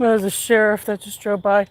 There's a sheriff that just drove by.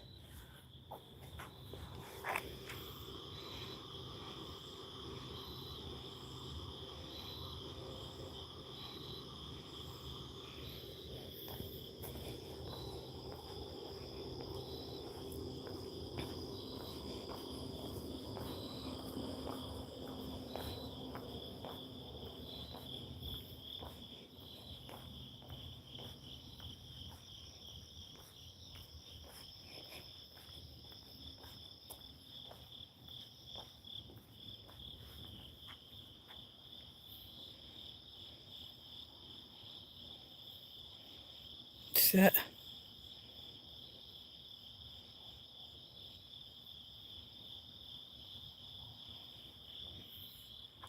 See that?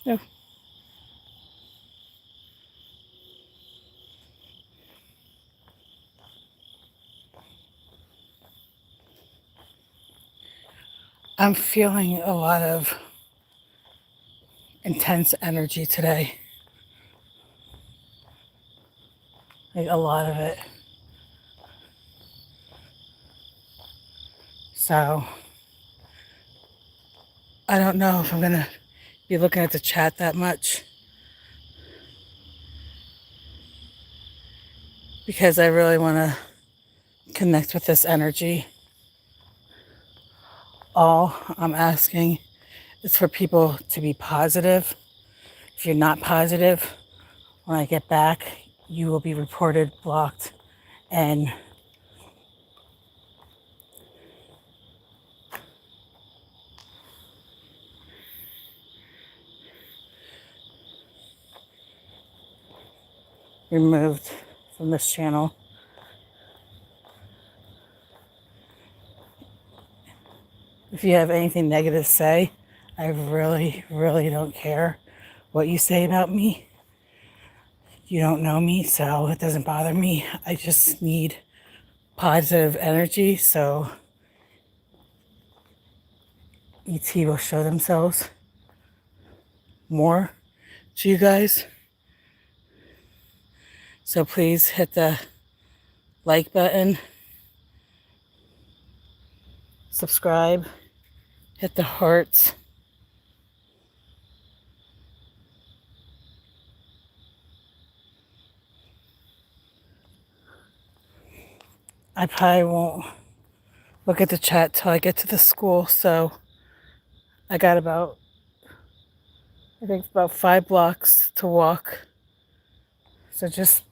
No. I'm feeling a lot of intense energy today. Like a lot of it. So I don't know if I'm gonna be looking at the chat that much, because I really want to connect with this energy. All I'm asking is for people to be positive. If you're not positive, when I get back, you will be reported blocked and removed from this channel. If you have anything negative to say, I really, really don't care what you say about me. You don't know me, so it doesn't bother me. I just need positive energy, so ET will show themselves more to you guys. So please hit the like button, subscribe, hit the hearts. I probably won't look at the chat till I get to the school, so I got about 5 blocks to walk. So just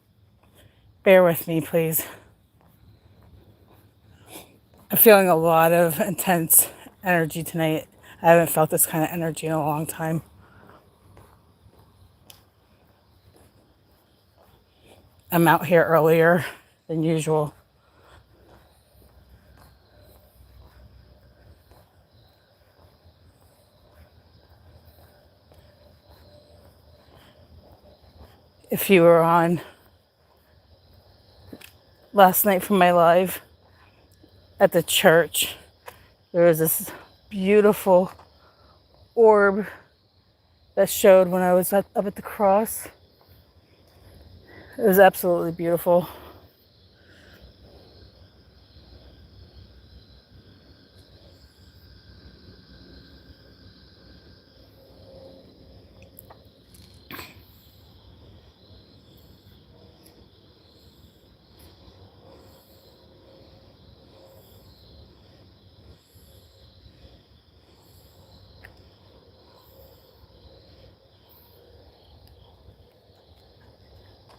bear with me, please. I'm feeling a lot of intense energy tonight. I haven't felt this kind of energy in a long time. I'm out here earlier than usual. If you were on last night from my live at the church, there was this beautiful orb that showed when I was up at the cross. It was absolutely beautiful.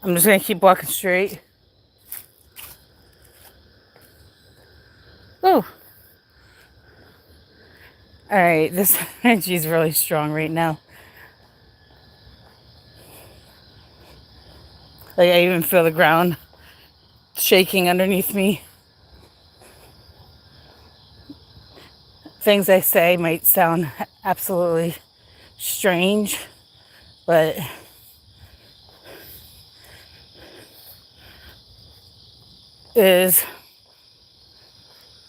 I'm just gonna keep walking straight. Oh. All right, this energy is really strong right now. Like I even feel the ground shaking underneath me. Things I say might sound absolutely strange, but it is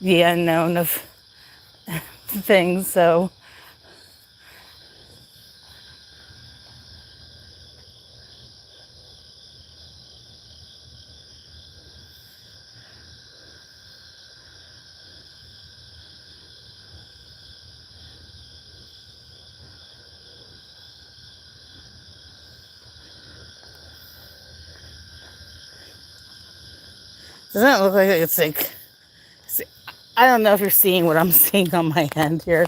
the unknown of things, so Doesn't it look like it's like... I don't know if you're seeing what I'm seeing on my end here.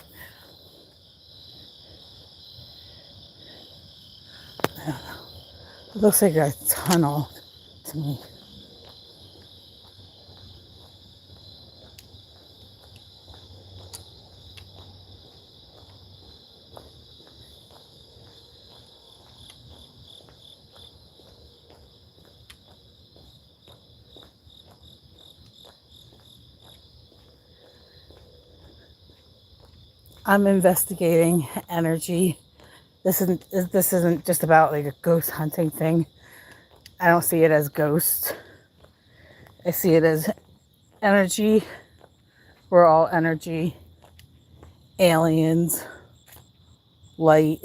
It looks like a tunnel to me. I'm investigating energy. This isn't just about like a ghost hunting thing. I don't see it as ghosts. I see it as energy. We're all energy. Aliens. Light.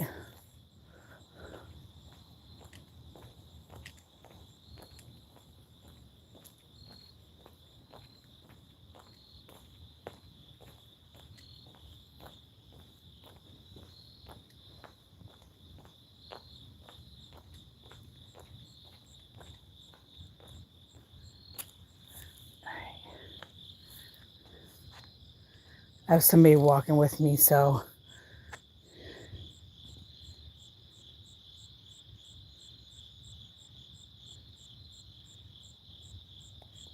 I have somebody walking with me, so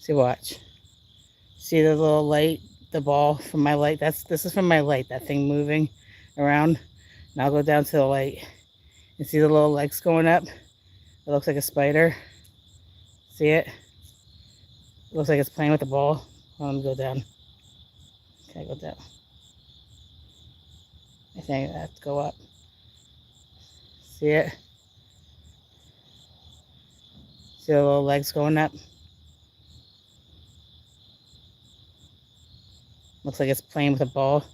see, watch. See the little light, the ball from my light? This is from my light, that thing moving around. And I'll go down to the light and see the little legs going up. It looks like a spider. See it? It looks like it's playing with the ball. Let me go down. Can I go down? I think I have to go up. See it? See the little legs going up? Looks like it's playing with a ball.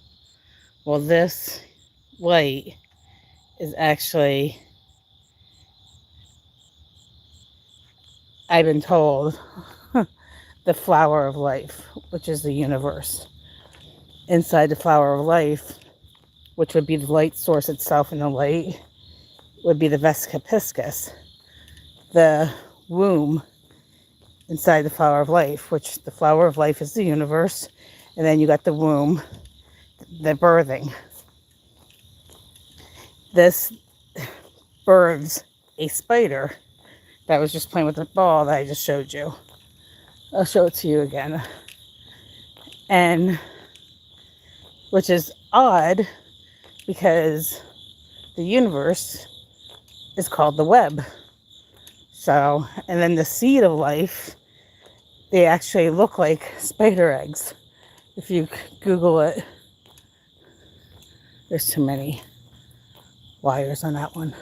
Well, this light is actually, I've been told, the flower of life, which is the universe. Inside the flower of life, which would be the light source itself in the light, would be the vesica piscis, the womb inside the flower of life, which the flower of life is the universe, and then you got the womb, the birthing. This births a spider that was just playing with the ball that I just showed you. I'll show it to you again. And which is odd because the universe is called the web. So, and then the seed of life, they actually look like spider eggs. If you Google it, there's too many wires on that one.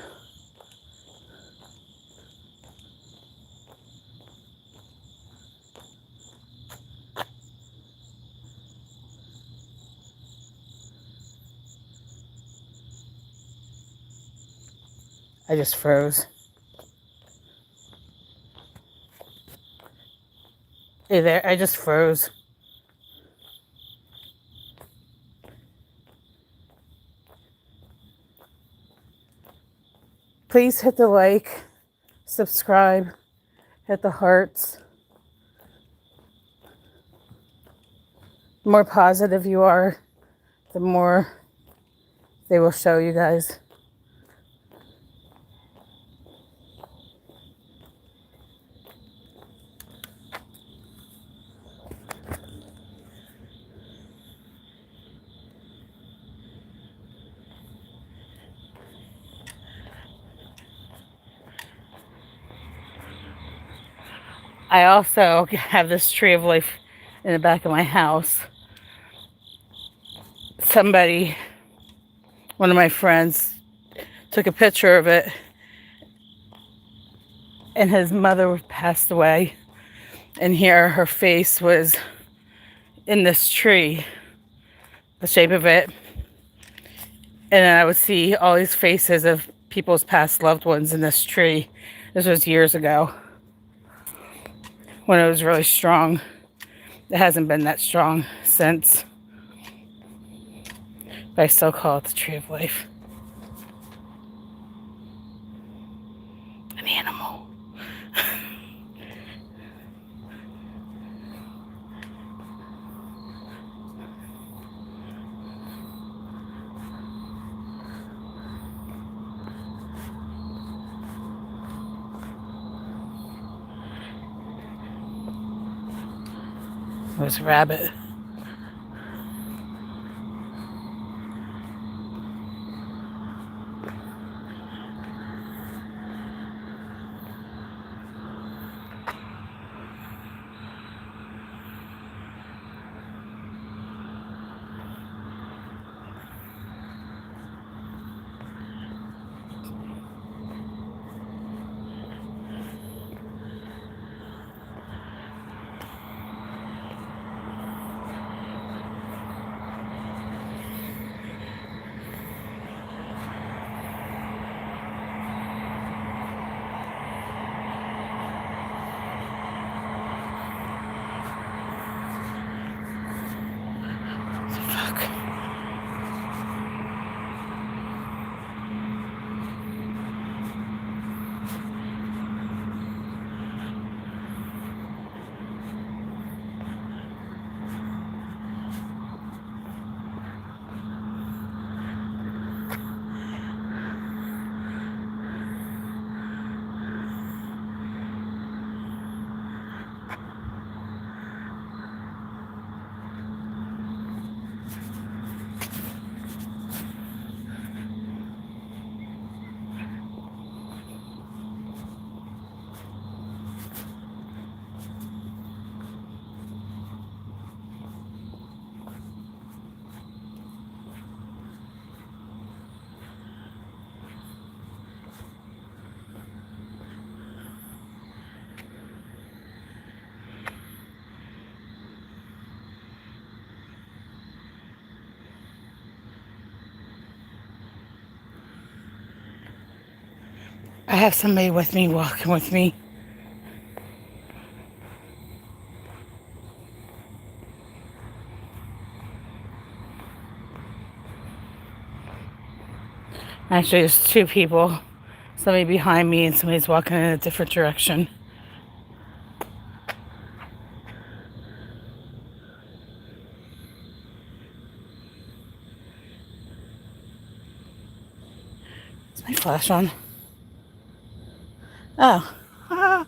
I just froze. Hey there, I just froze. Please hit the like, subscribe, hit the hearts. The more positive you are, the more they will show you guys. I also have this tree of life in the back of my house. Somebody, one of my friends, took a picture of it, and his mother passed away, and here her face was in this tree, the shape of it, and then I would see all these faces of people's past loved ones in this tree. This was years ago when it was really strong. It hasn't been that strong since, but I still call it the tree of life. An animal. It was a rabbit. Fuck. I have somebody with me, walking with me. Actually, there's two people. Somebody behind me and somebody's walking in a different direction. Is my flash on? Oh. Ah.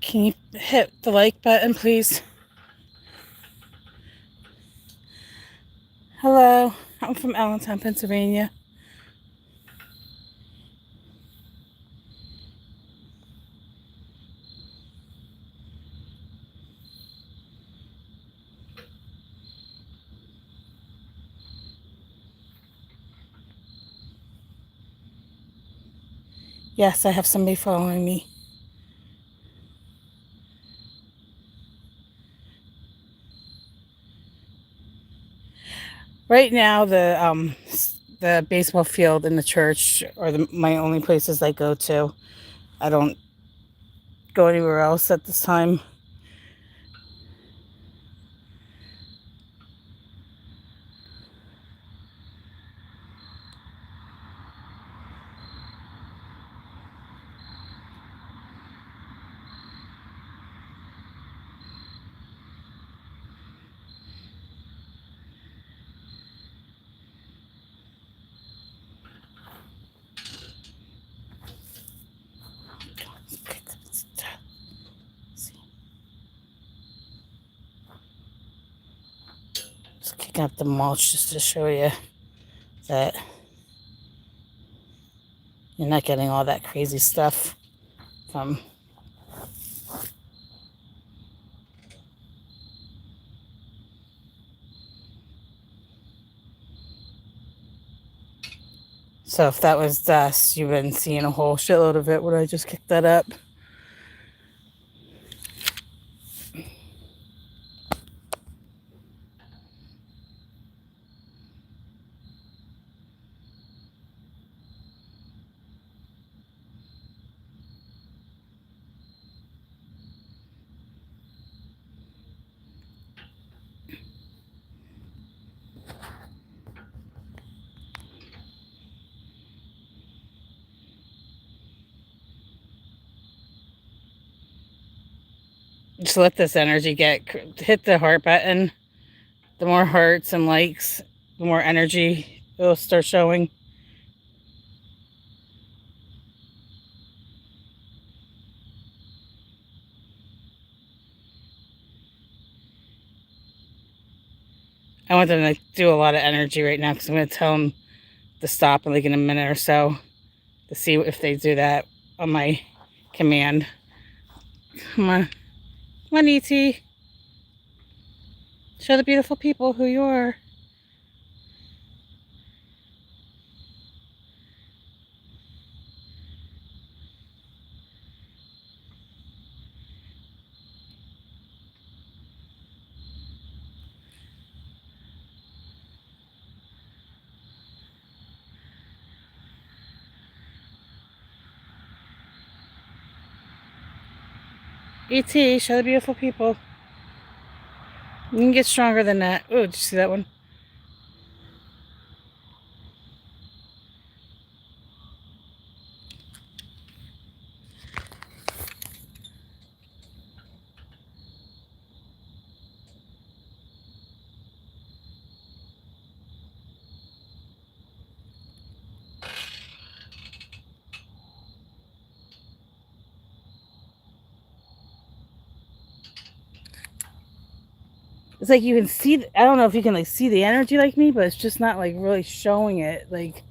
Can you hit the like button, please? Hello, I'm from Allentown, Pennsylvania. Yes, I have somebody following me. Right now, the baseball field and the church are my only places I go to. I don't go anywhere else at this time. Just kicking up the mulch just to show you that you're not getting all that crazy stuff from So if that was dust, you've been seeing a whole shitload of it when I just kicked that up. Just let this energy hit the heart button. The more hearts and likes, the more energy it'll start showing. I want them to do a lot of energy right now because I'm going to tell them to stop in like in a minute or so to see if they do that on my command. Come on. Come on, E.T. Show the beautiful people who you are. E.T., show the beautiful people. You can get stronger than that. Oh, did you see that one? It's like you can see, I don't know if you can like see the energy like me, but it's just not like really showing it. Like,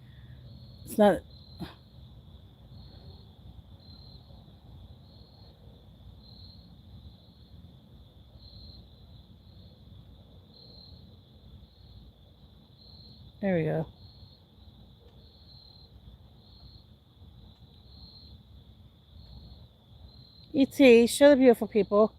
it's not. There we go. E.T., show the beautiful people.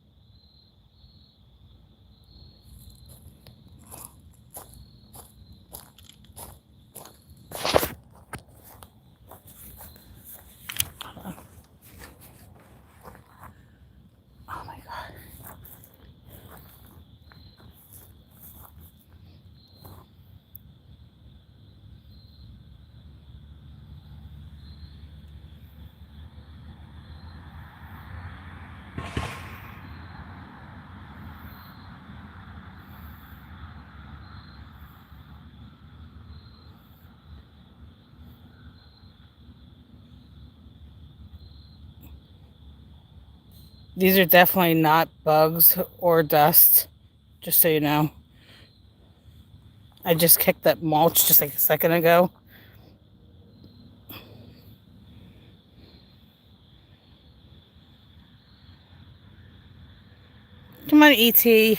Oh my God. These are definitely not bugs or dust, just so you know. I just kicked that mulch just like a second ago. Come on, E.T.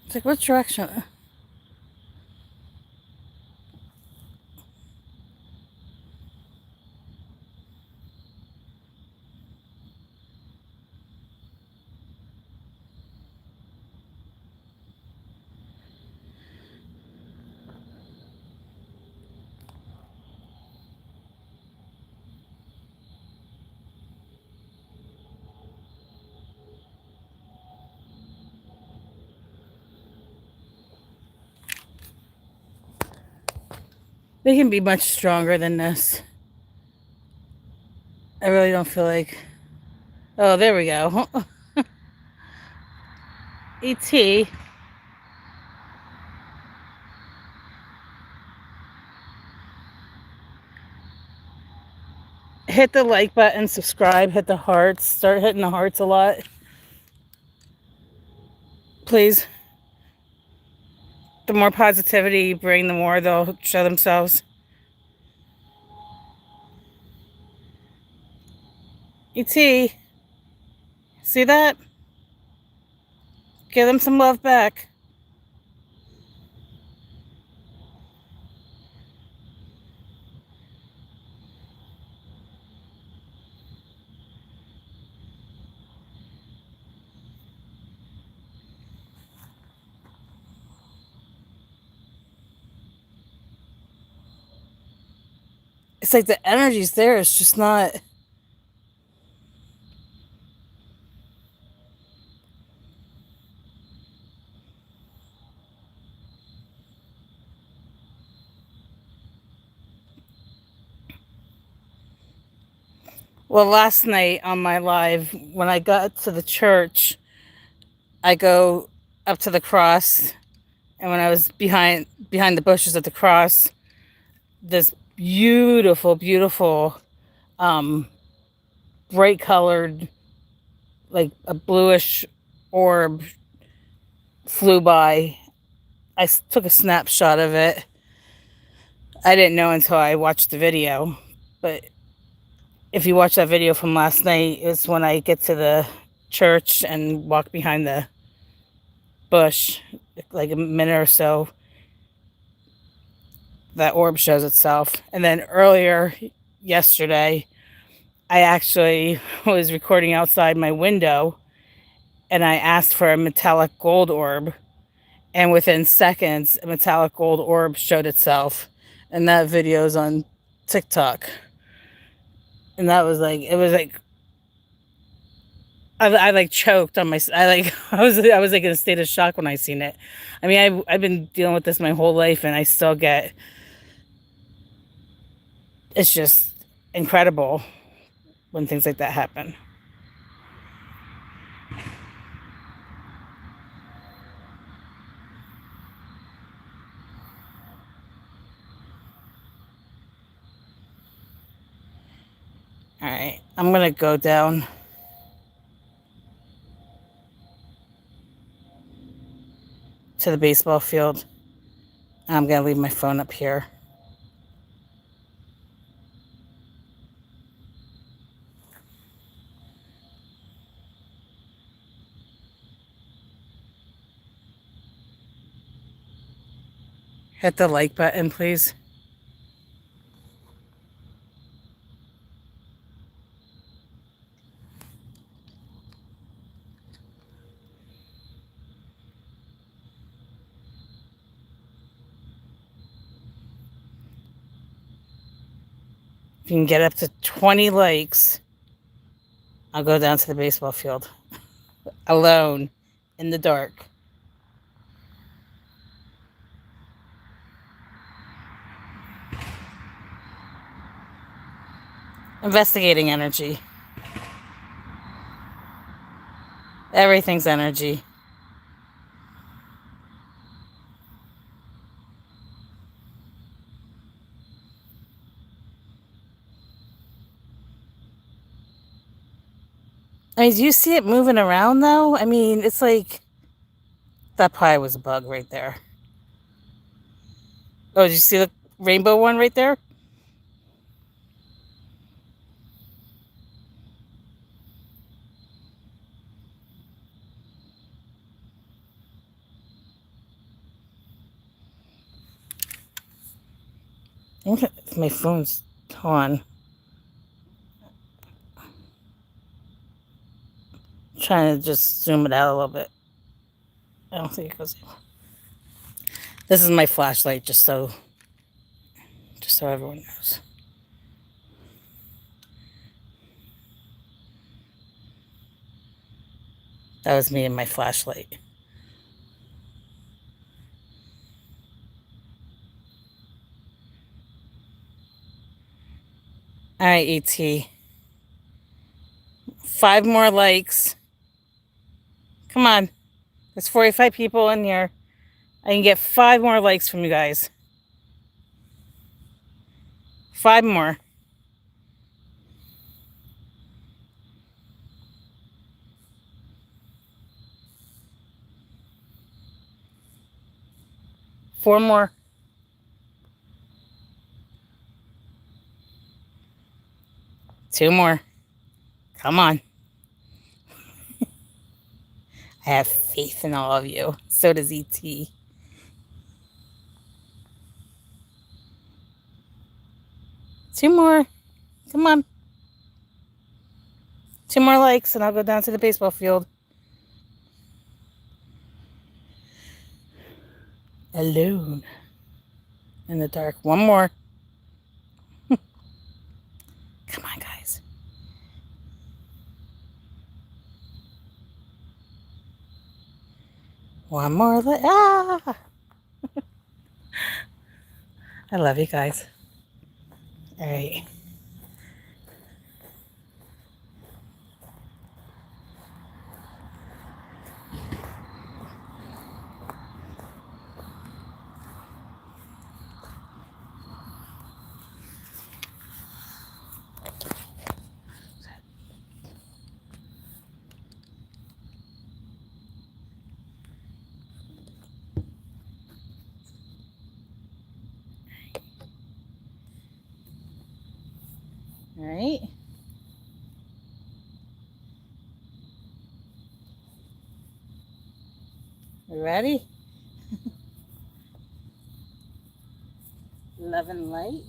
It's like, what direction? They can be much stronger than this. I really don't feel like. Oh, there we go. E.T. Hit the like button, subscribe, hit the hearts, start hitting the hearts a lot. Please. The more positivity you bring, the more they'll show themselves. ET, see that? Give them some love back. It's like the energy's there. It's just not. Well, last night on my live, when I got to the church, I go up to the cross, and when I was behind the bushes at the cross, this beautiful, beautiful, um, bright colored, like a bluish orb flew by. I took a snapshot of it. I didn't know until I watched the video, but if you watch that video from last night, is when I get to the church and walk behind the bush, like a minute or so, that orb shows itself. And then earlier yesterday, I actually was recording outside my window, and I asked for a metallic gold orb, and within seconds, a metallic gold orb showed itself. And that video is on TikTok. And that was like, it was like, I like choked on my, I was like in a state of shock when I seen it. I mean, I've been dealing with this my whole life, and I still get, it's just incredible when things like that happen. All right, I'm gonna go down to the baseball field. I'm gonna leave my phone up here. Hit the like button, please. If you can get up to 20 likes, I'll go down to the baseball field alone in the dark. Investigating energy. Everything's energy. I mean, do you see it moving around though? I mean, it's like that pie was a bug right there. Oh, did you see the rainbow one right there? I think my phone's on. I'm trying to just zoom it out a little bit. I don't think it goes. This is my flashlight, just so everyone knows. That was me and my flashlight. All right, ET. 5 more likes. Come on. There's 45 people in here. I can get 5 more likes from you guys. 5 more. Four more. 2 more. Come on. I have faith in all of you. So does E.T. Two more. Come on. Two more likes and I'll go down to the baseball field. Alone. In the dark. One more. Come on, guys. One more. Ah! I love you guys. All right. All right. You ready? Love and light.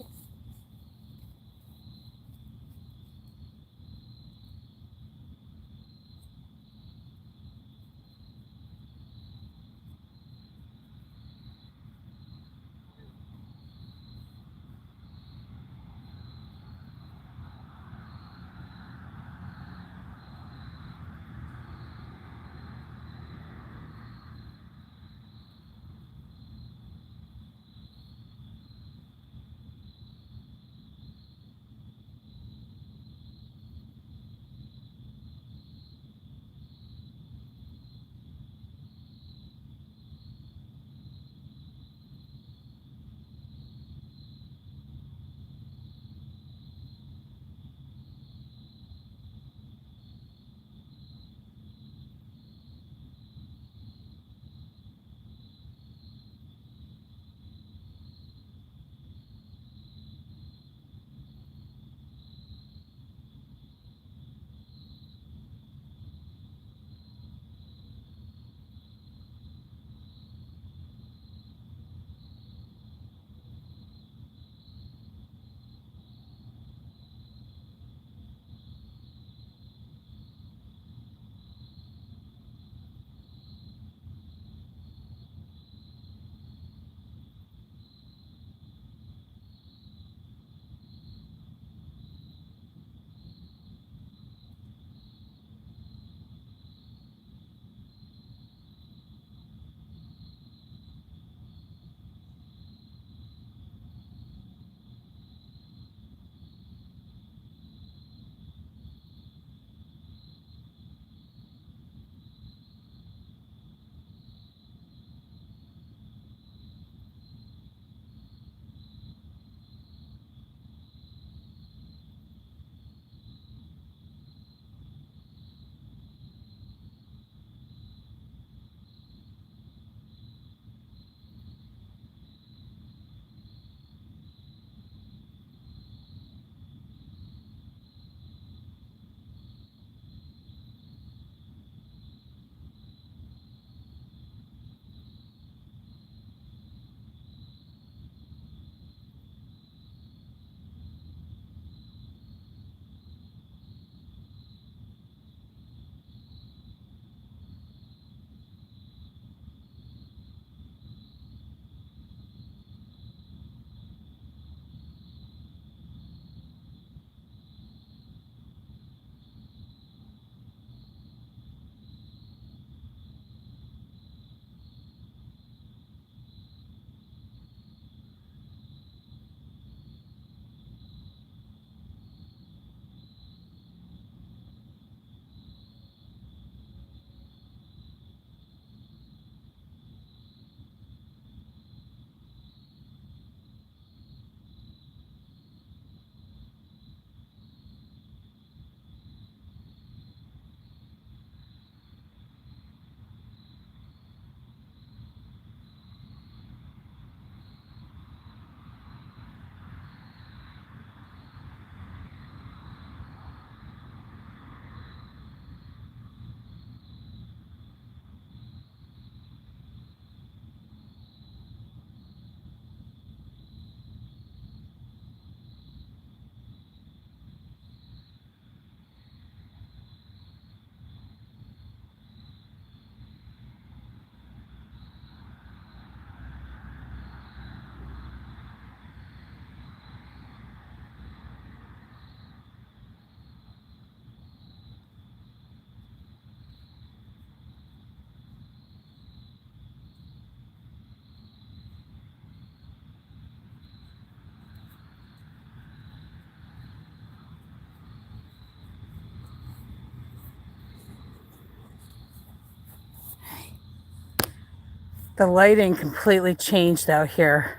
The lighting completely changed out here.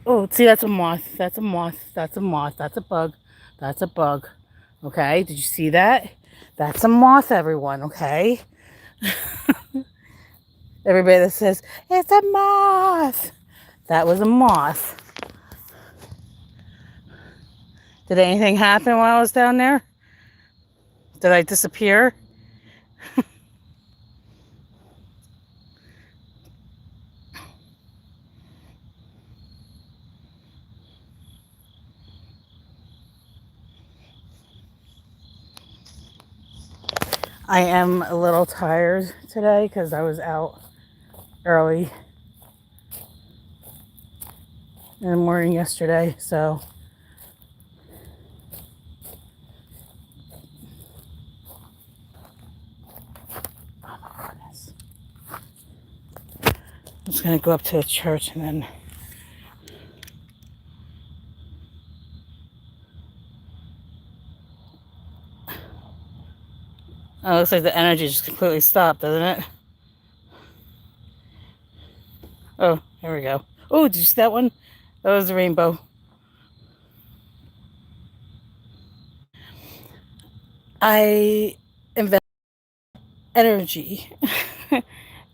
Oh, see, that's a moth. That's a moth. That's a moth. That's a bug. That's a bug. Okay, did you see that? That's a moth, everyone, okay? Everybody that says, it's a moth. That was a moth. Did anything happen while I was down there? Did I disappear? I am a little tired today because I was out early in the morning yesterday, so I'm just gonna go up to the church and then oh, it looks like the energy just completely stopped, doesn't it? Oh, here we go. Oh, did you see that one? That was the rainbow. I invest energy.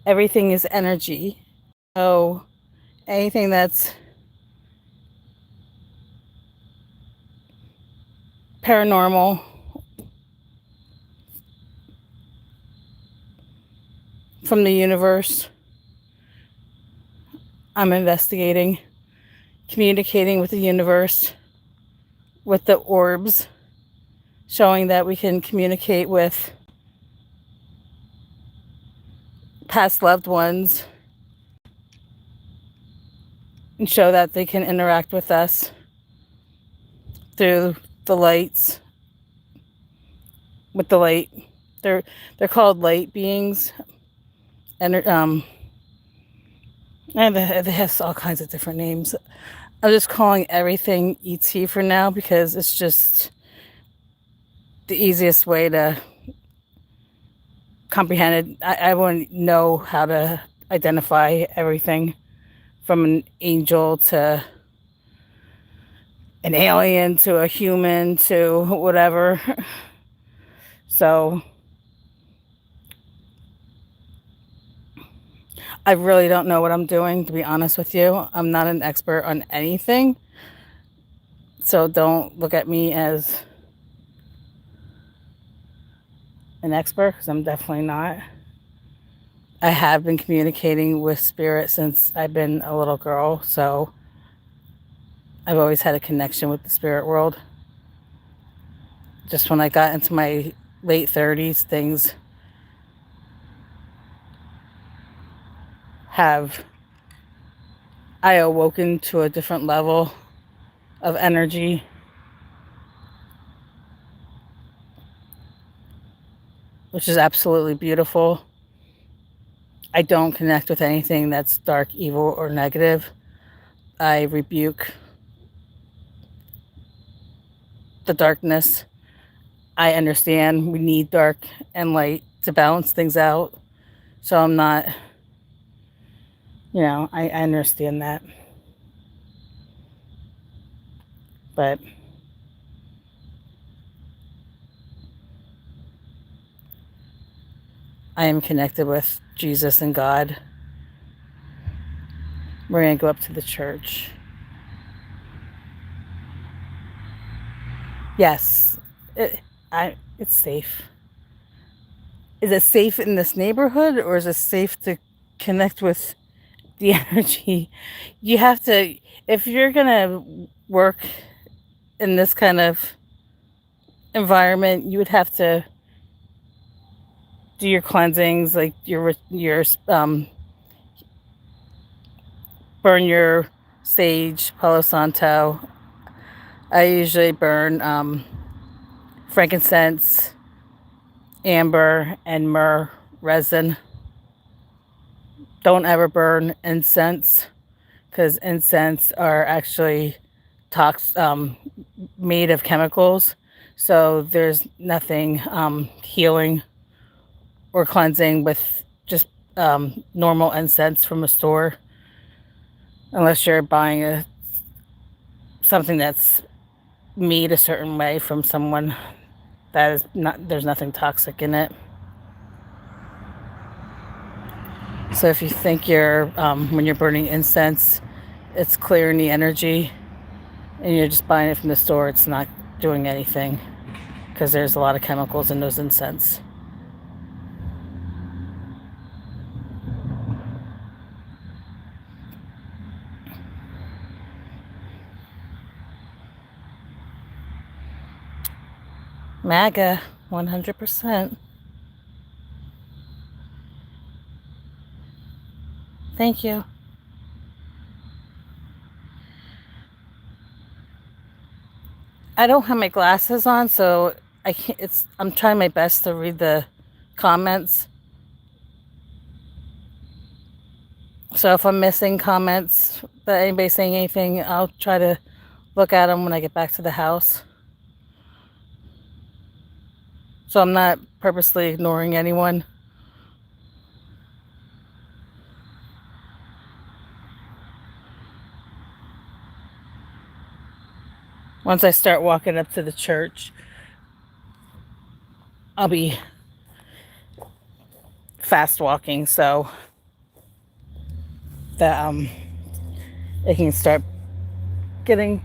Everything is energy. So anything that's paranormal, from the universe, I'm investigating, communicating with the universe, with the orbs, showing that we can communicate with past loved ones and show that they can interact with us through the lights, with the light. They're called light beings, and they have all kinds of different names. I'm just calling everything ET for now because it's just the easiest way to comprehend it. I wouldn't know how to identify everything from an angel to an alien to a human to whatever. So I really don't know what I'm doing, to be honest with you. I'm not an expert on anything. So don't look at me as an expert, because I'm definitely not. I have been communicating with spirit since I've been a little girl, so I've always had a connection with the spirit world. Just when I got into my late 30s, things I awoken to a different level of energy. Which is absolutely beautiful. I don't connect with anything that's dark, evil, or negative. I rebuke the darkness. I understand we need dark and light to balance things out. So I'm not, I understand that. But I am connected with Jesus and God. We're going to go up to the church. Yes, it's safe. Is it safe in this neighborhood, or is it safe to connect with the energy? You have to, if you're going to work in this kind of environment, you would have to do your cleansings, like your burn your sage, Palo Santo. I usually burn frankincense, amber, and myrrh resin. Don't ever burn incense, because incense are actually made of chemicals. So there's nothing healing or cleansing with just normal incense from a store, unless you're buying something that's made a certain way from someone that is not, there's nothing toxic in it. So if you think you're when you're burning incense, it's clearing the energy, and you're just buying it from the store, it's not doing anything, because there's a lot of chemicals in those incense. MAGA, 100%. Thank you. I don't have my glasses on, so I can't. I'm trying my best to read the comments. So if I'm missing comments that anybody's saying anything, I'll try to look at them when I get back to the house. So I'm not purposely ignoring anyone. Once I start walking up to the church, I'll be fast walking, so that it can start getting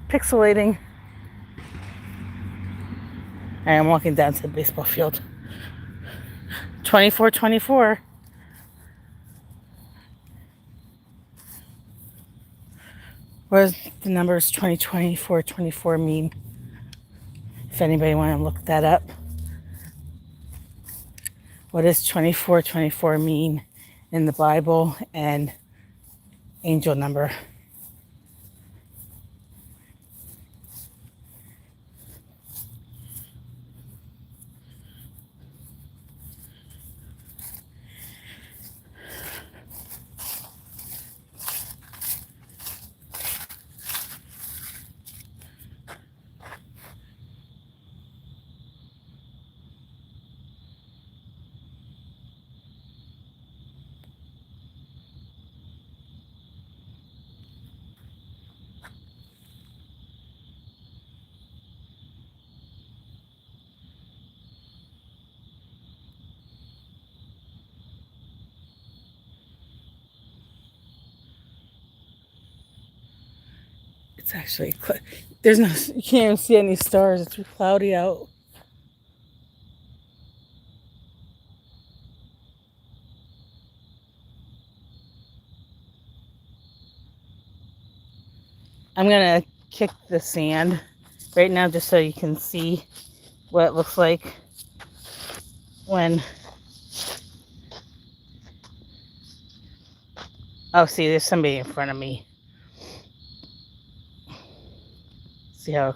pixelating. And I'm walking down to the baseball field. 24-24. What does the numbers 2024-24 mean? If anybody want to look that up. What does 24-24 mean in the Bible and angel number? It's actually, there's no, you can't even see any stars. It's cloudy out. I'm gonna kick the sand right now just so you can see what it looks like when, oh, see, there's somebody in front of me. See how,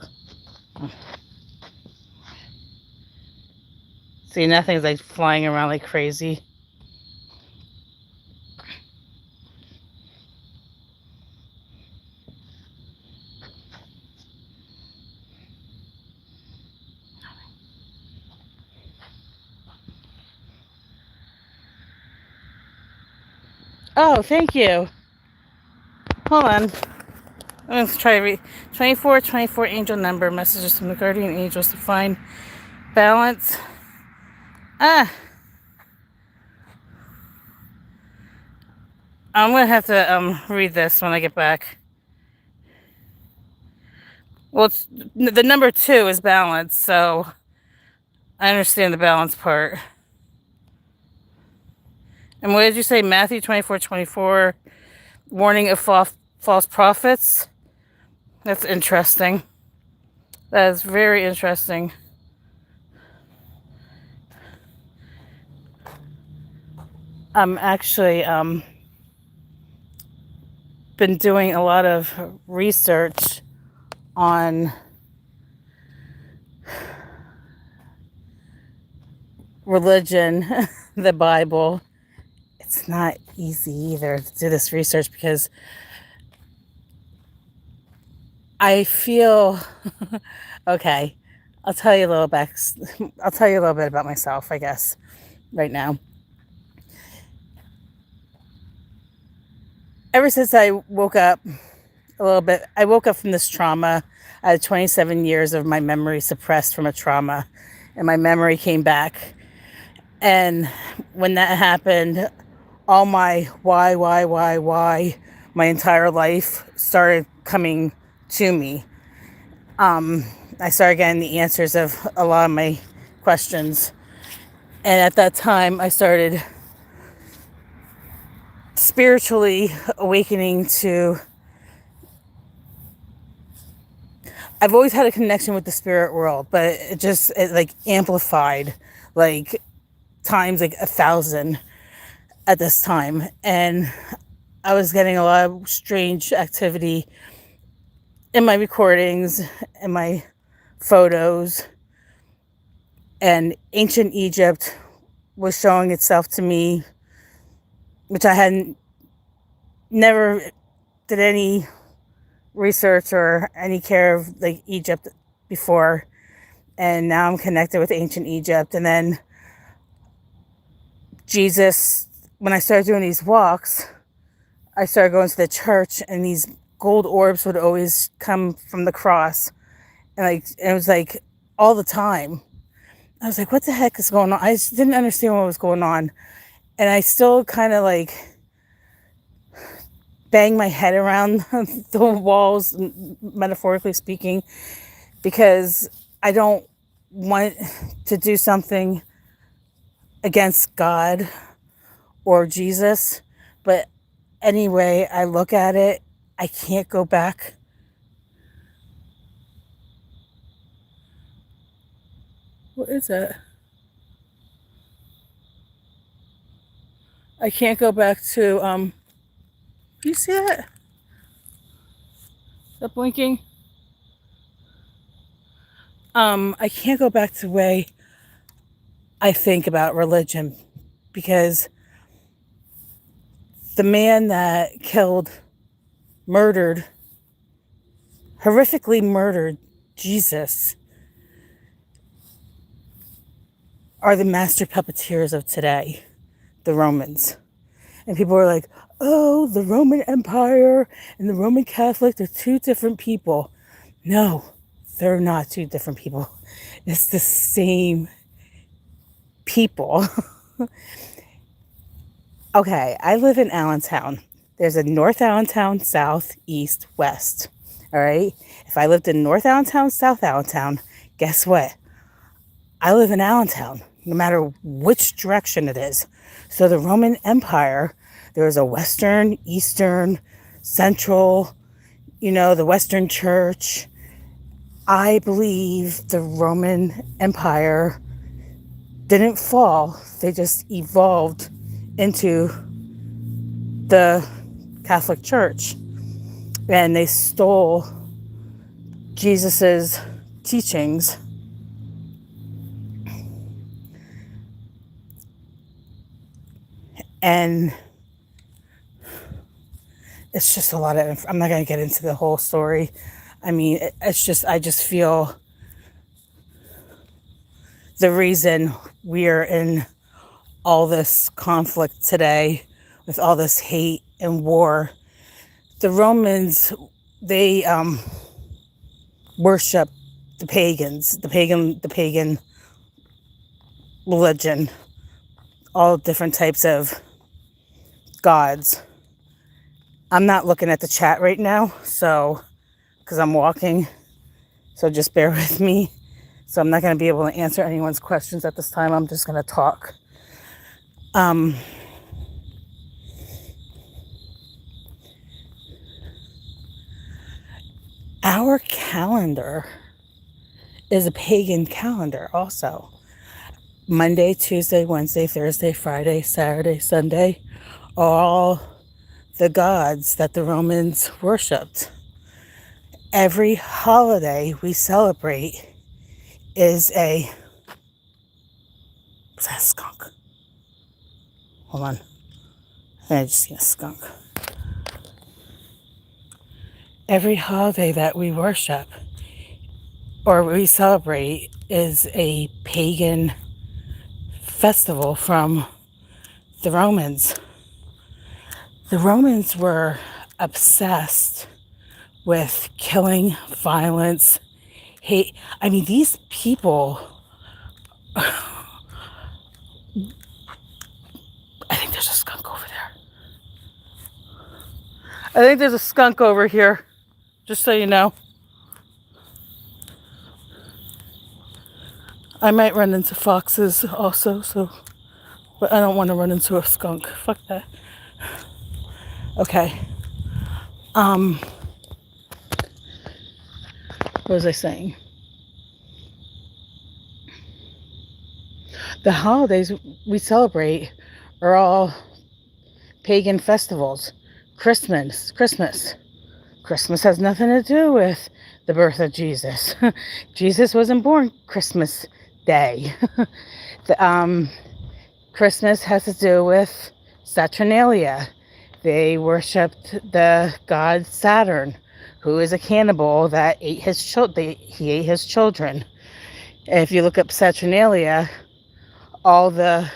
see, nothing's like flying around like crazy. Oh, thank you. Hold on. I'm going to try to read 24-24 angel number, messages from the guardian angels to find balance. I'm going to have to read this when I get back. Well, the number 2 is balance, so I understand the balance part. And what did you say? Matthew 24-24, warning of false prophets. That's interesting. That is very interesting. I'm actually been doing a lot of research on religion, the Bible. It's not easy either to do this research because I feel okay. I'll tell you a little back. I'll tell you a little bit about myself, I guess, right now. Ever since I woke up a little bit, I woke up from this trauma. I had 27 years of my memory suppressed from a trauma, and my memory came back. And when that happened, all my why, my entire life started coming to me. I started getting the answers of a lot of my questions. And at that time, I started spiritually awakening to. I've always had a connection with the spirit world, but it like amplified, like times like 1,000 at this time. And I was getting a lot of strange activity in my recordings, in my photos, and ancient Egypt was showing itself to me, which I hadn't never did any research or any care of like Egypt before, and now I'm connected with ancient Egypt. And then Jesus, when I started doing these walks, I started going to the church, and these gold orbs would always come from the cross, and it was like all the time. I was like, what the heck is going on? I just didn't understand what was going on, and I still kind of like bang my head around the walls, metaphorically speaking, because I don't want to do something against God or Jesus. But anyway, I look at it, I can't go back. What is that? I can't go back to, you see it? Is that blinking? I can't go back to the way I think about religion, because the man that horrifically murdered Jesus are the master puppeteers of today, the Romans. And people are like, oh, the Roman Empire and the Roman Catholic, they're two different people. No, they're not two different people. It's the same people. Okay, I live in Allentown. There's a North Allentown, South, East, West. All right? If I lived in North Allentown, South Allentown, guess what? I live in Allentown, no matter which direction it is. So the Roman Empire, there was a Western, Eastern, Central, the Western Church. I believe the Roman Empire didn't fall. They just evolved into the Catholic Church. And they stole Jesus's teachings. And it's just a lot of, I'm not going to get into the whole story. I mean, I just feel the reason we're in all this conflict today with all this hate and war. The Romans, they worship the pagans, the pagan religion, all different types of gods. I'm not looking at the chat right now, so because I'm walking, so just bear with me. So I'm not going to be able to answer anyone's questions at this time. I'm just going to talk. Our calendar is a pagan calendar also. Monday, Tuesday, Wednesday, Thursday, Friday, Saturday, Sunday, all the gods that the Romans worshipped. Every holiday we celebrate is a... What's that, skunk? Hold on. I just seen a skunk. Every holiday that we worship or we celebrate, is a pagan festival from the Romans. The Romans were obsessed with killing, violence, hate. I mean, these people, I think there's a skunk over there. I think there's a skunk over here, just so you know. I might run into foxes also, but I don't want to run into a skunk. Fuck that. Okay. What was I saying? The holidays we celebrate are all pagan festivals. Christmas. Christmas has nothing to do with the birth of Jesus. Jesus wasn't born Christmas Day. Christmas has to do with Saturnalia. They worshipped the god Saturn, who is a cannibal that ate his children. He ate his children. If you look up Saturnalia, all they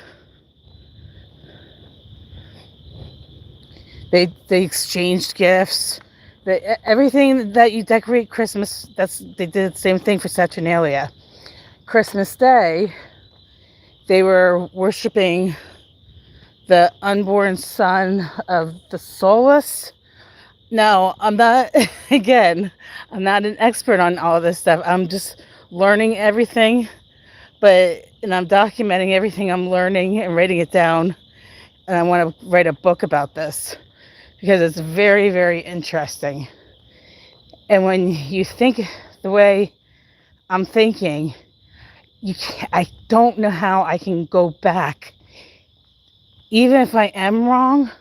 exchanged gifts. Everything that you decorate Christmas, they did the same thing for Saturnalia. Christmas Day, they were worshiping the unborn son of the Solus. Now, I'm not an expert on all this stuff. I'm just learning everything, and I'm documenting everything I'm learning and writing it down. And I want to write a book about this because it's very, very interesting. And when you think the way I'm thinking, I don't know how I can go back. Even if I am wrong,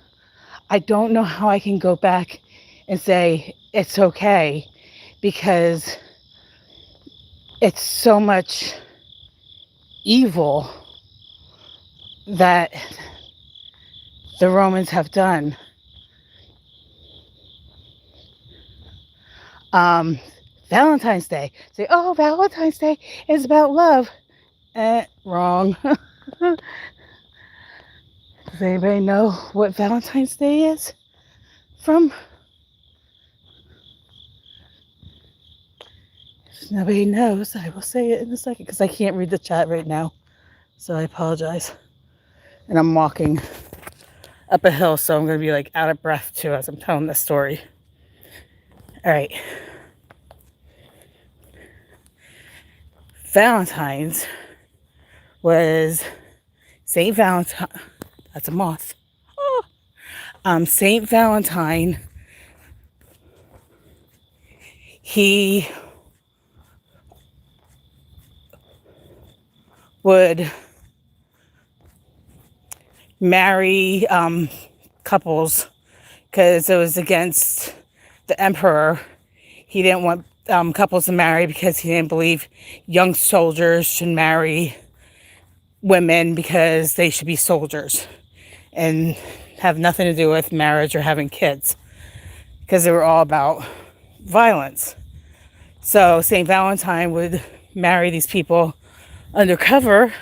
I don't know how I can go back and say it's okay, because it's so much evil that the Romans have done. Valentine's Day. Say, oh, Valentine's Day is about love. Wrong. Does anybody know what Valentine's Day is from? If nobody knows, I will say it in a second because I can't read the chat right now. So I apologize. And I'm walking up a hill, so I'm going to be like out of breath too as I'm telling this story. All right. Valentine's was Saint Valentine. That's a moth. Oh. Saint Valentine. He would marry couples because it was against the emperor. He didn't want couples to marry because he didn't believe young soldiers should marry women because they should be soldiers and have nothing to do with marriage or having kids, because they were all about violence. So St. Valentine would marry these people undercover,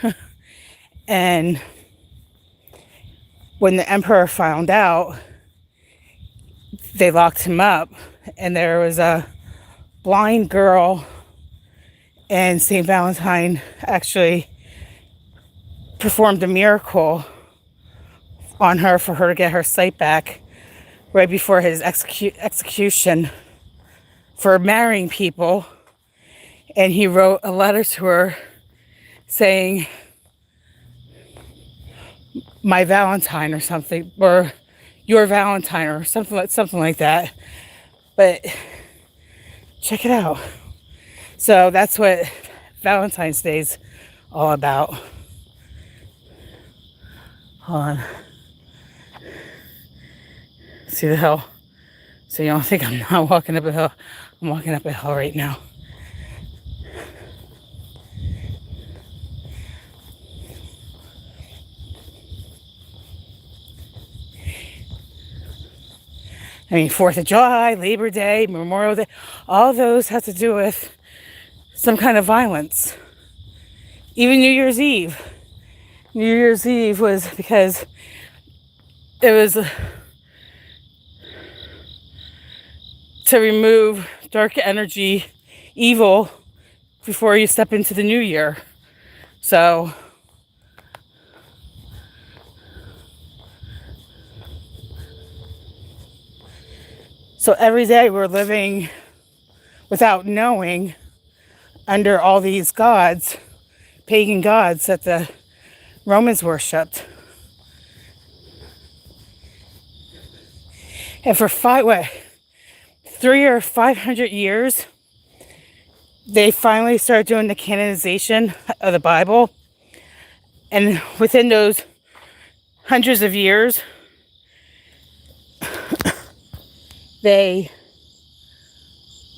and when the emperor found out, they locked him up, and there was a blind girl, and St. Valentine actually performed a miracle on her for her to get her sight back right before his execution for marrying people. And he wrote a letter to her saying, my Valentine or something, or your Valentine or something like that. But check it out. So that's what Valentine's Day's all about. Hold on. See the hill? So you don't think I'm not walking up a hill. I'm walking up a hill right now. I mean, 4th of July, Labor Day, Memorial Day, all those have to do with some kind of violence. Even New Year's Eve. New Year's Eve was because it was to remove dark energy, evil, before you step into the new year. So every day we're living without knowing under all these gods, pagan gods that the Romans worshipped. And for 300 or 500 years, they finally started doing the canonization of the Bible. And within those hundreds of years, they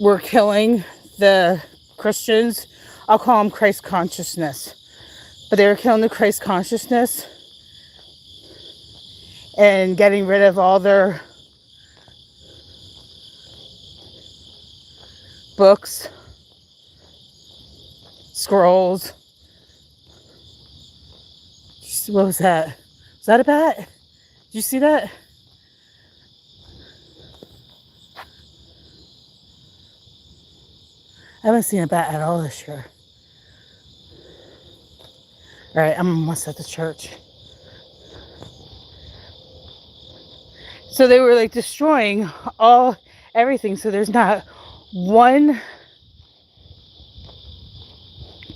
were killing the Christians. I'll call them Christ consciousness. But they were killing the Christ consciousness and getting rid of all their books, scrolls. What was that? Was that a bat? Did you see that? I haven't seen a bat at all this year. All right, I'm almost at the church. So they were like destroying everything. So there's not one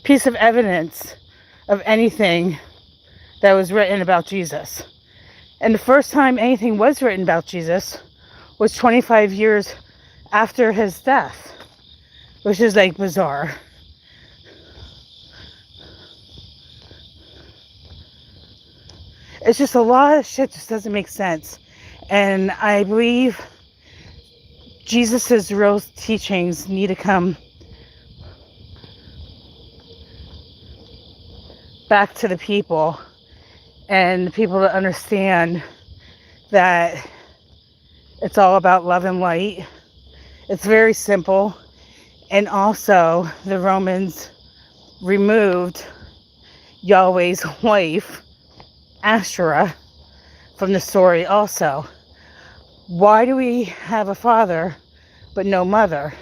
piece of evidence of anything that was written about Jesus. And the first time anything was written about Jesus was 25 years after his death, which is like bizarre. It's just a lot of shit just doesn't make sense. And I believe Jesus's real teachings need to come back to the people, and the people to understand that it's all about love and light. It's very simple. And also, the Romans removed Yahweh's wife, Asherah, from the story also. Why do we have a father but no mother?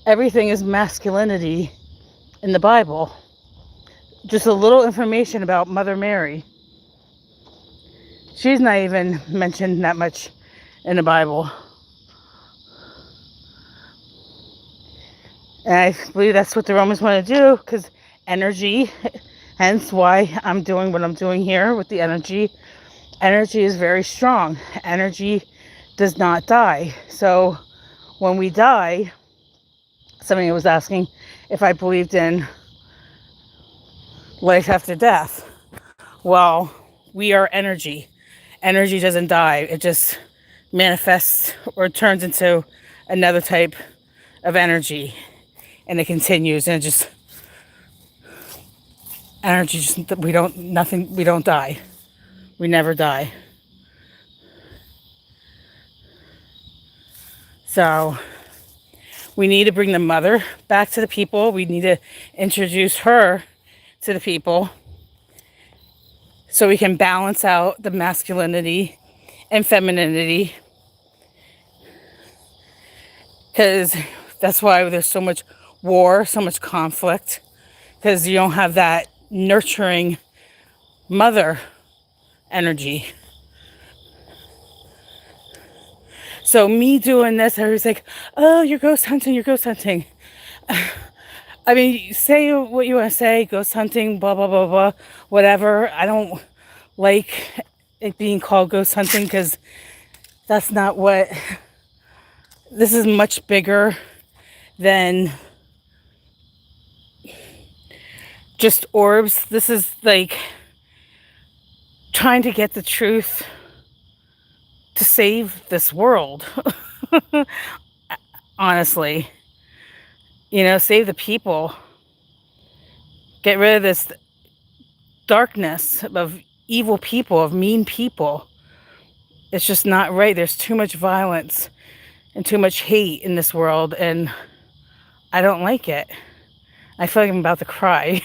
Everything is masculinity in the Bible. Just a little information about Mother Mary. She's not even mentioned that much in the Bible. And I believe that's what the Romans want to do, because energy, hence why I'm doing what I'm doing here with the energy. Energy is very strong. Energy does not die. So when we die, somebody was asking if I believed in life after death. Well, we are energy. Energy doesn't die. It just manifests or turns into another type of energy. And it continues, and it just, energy just, we don't die. We never die. So we need to bring the mother back to the people. We need to introduce her to the people so we can balance out the masculinity and femininity. Because that's why there's so much war, so much conflict, because you don't have that nurturing mother energy. So me doing this, I was like, oh, you're ghost hunting, you're ghost hunting. I mean, say what you want to say, ghost hunting, blah, blah, blah, blah, whatever. I don't like it being called ghost hunting, because that's not what, this is much bigger than just orbs. This is like trying to get the truth to save this world. Honestly, save the people. Get rid of this darkness of evil people, of mean people. It's just not right. There's too much violence and too much hate in this world, and I don't like it. I feel like I'm about to cry.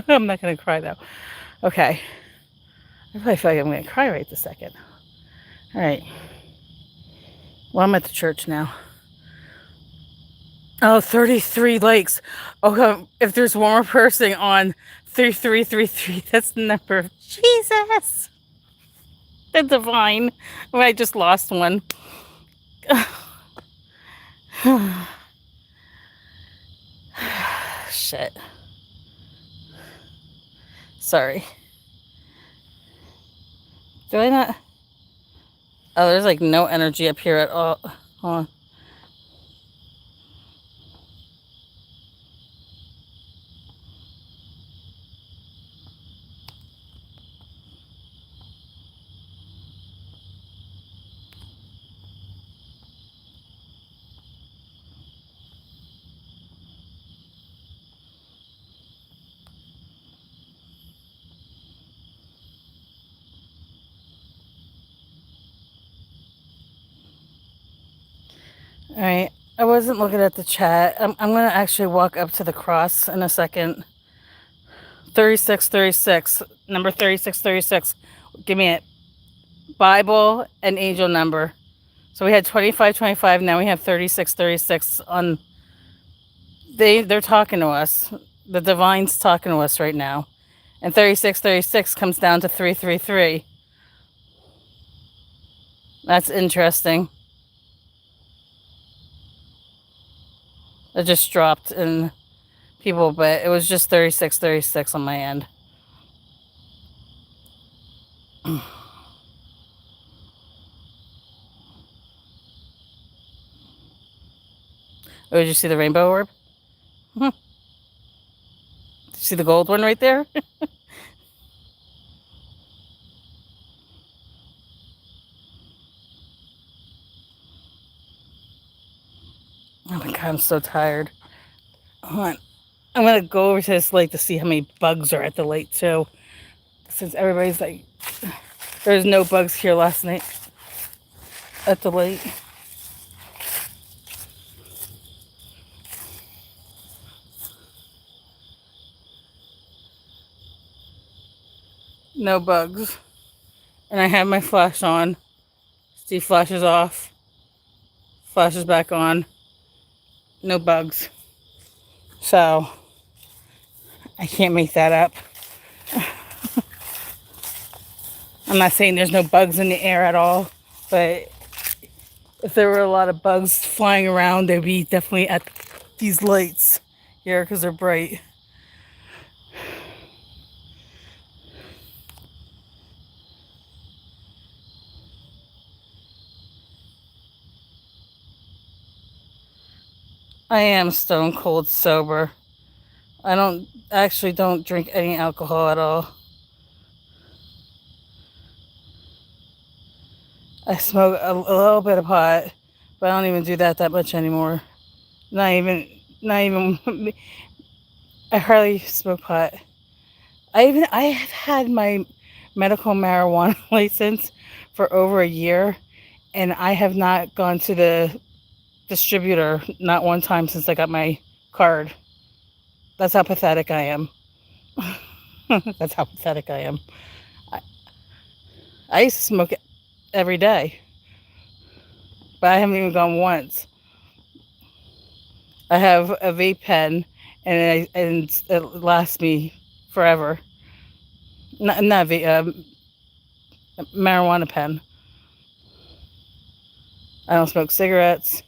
I'm not going to cry though. Okay. I really feel like I'm going to cry right this second. All right. Well, I'm at the church now. Oh, 33 likes. Okay, if there's one more person on 3333, that's the number of Jesus. The divine. Oh, I just lost one. Shit. Sorry. Do I not? Oh, there's like no energy up here at all. Hold on. All right. I wasn't looking at the chat. I'm going to actually walk up to the cross in a second. 3636. Number 3636. Give me it. Bible and angel number. So we had 2525. Now we have 3636 on. They're talking to us. The divine's talking to us right now. And 3636 comes down to 333. That's interesting. It just dropped in people, but it was just 3636 on my end. Oh, did you see the rainbow orb? Did you see the gold one right there? Oh my god, I'm so tired. Hold on. I'm gonna go over to this lake to see how many bugs are at the lake too. Since everybody's like, there's no bugs here last night at the lake. No bugs. And I have my flash on. See, flashes off. Flashes back on. No bugs. So, I can't make that up. I'm not saying there's no bugs in the air at all, but if there were a lot of bugs flying around, they'd be definitely at these lights here because they're bright. I am stone cold sober. I don't drink any alcohol at all. I smoke a little bit of pot, but I don't even do that much anymore. Not even, I hardly smoke pot. I have had my medical marijuana license for over a year, and I have not gone to the distributor not one time since I got my card. That's how pathetic I am. That's how pathetic I am. I used to smoke it every day, but I haven't even gone once. I have a vape pen, and it lasts me forever. Not vape, marijuana pen. I don't smoke cigarettes.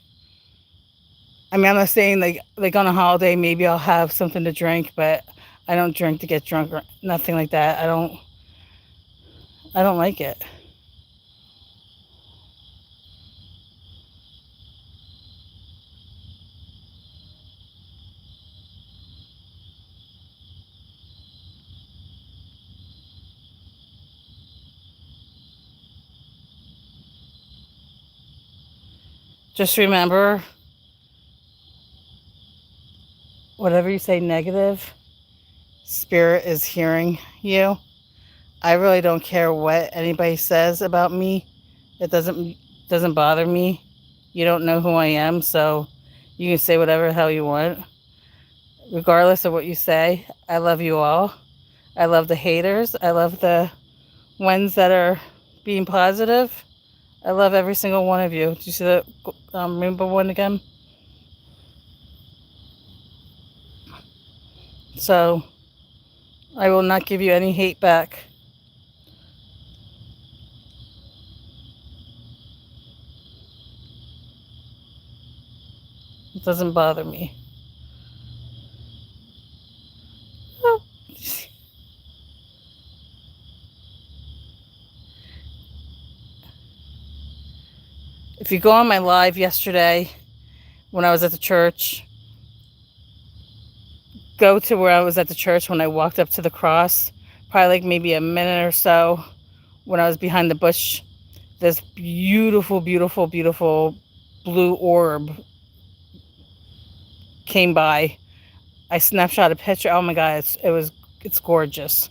I mean, I'm not saying like on a holiday maybe I'll have something to drink, but I don't drink to get drunk or nothing like that. I don't like it. Just remember, whatever you say negative, spirit is hearing you. I really don't care what anybody says about me. It doesn't bother me. You don't know who I am, so you can say whatever the hell you want. regardless of what you say. I love you all. I love the haters. I love the ones that are being positive. I love every single one of you. Did you see the rainbow one again? So I will not give you any hate back. It doesn't bother me. Oh. If you go on my live yesterday when I was at the church, go to where I was at the church when I walked up to the cross, probably like maybe a minute or so when I was behind the bush. This beautiful, beautiful, beautiful blue orb came by. I snapshot a picture. Oh my God, it's gorgeous.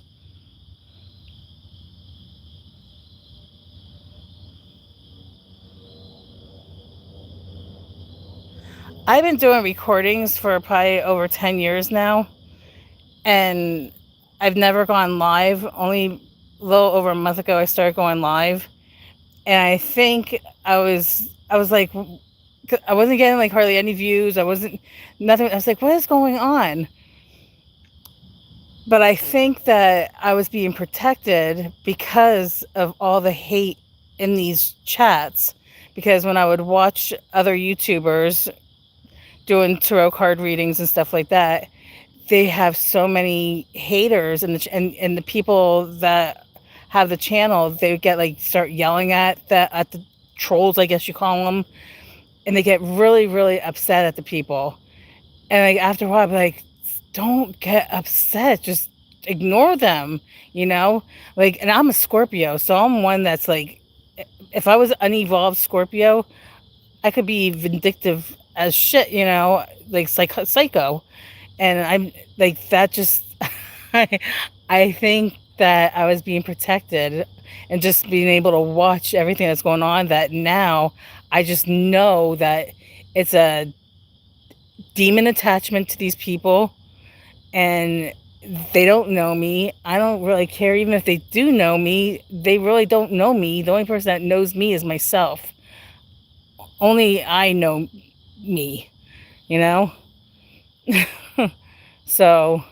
I've been doing recordings for probably over 10 years now, and I've never gone live. Only a little over a month ago I started going live, and I think I was like, I wasn't getting like hardly any views. I wasn't nothing. I was like, what is going on? But I think that I was being protected because of all the hate in these chats. Because when I would watch other YouTubers doing tarot card readings and stuff like that, they have so many haters, and the people that have the channel, they get like start yelling at the trolls, I guess you call them, and they get really, really upset at the people. And like after a while, I'm like, don't get upset, just ignore them, you know? Like, and I'm a Scorpio, so I'm one that's like, if I was an evolved Scorpio, I could be vindictive as shit, you know, like psycho. And I'm like that. Just I, I think that I was being protected and just being able to watch everything that's going on. That now I just know that it's a demon attachment to these people, and they don't know me. I don't really care. Even if they do know me, they really don't know me. The only person that knows me is myself. Only I know me, you know? So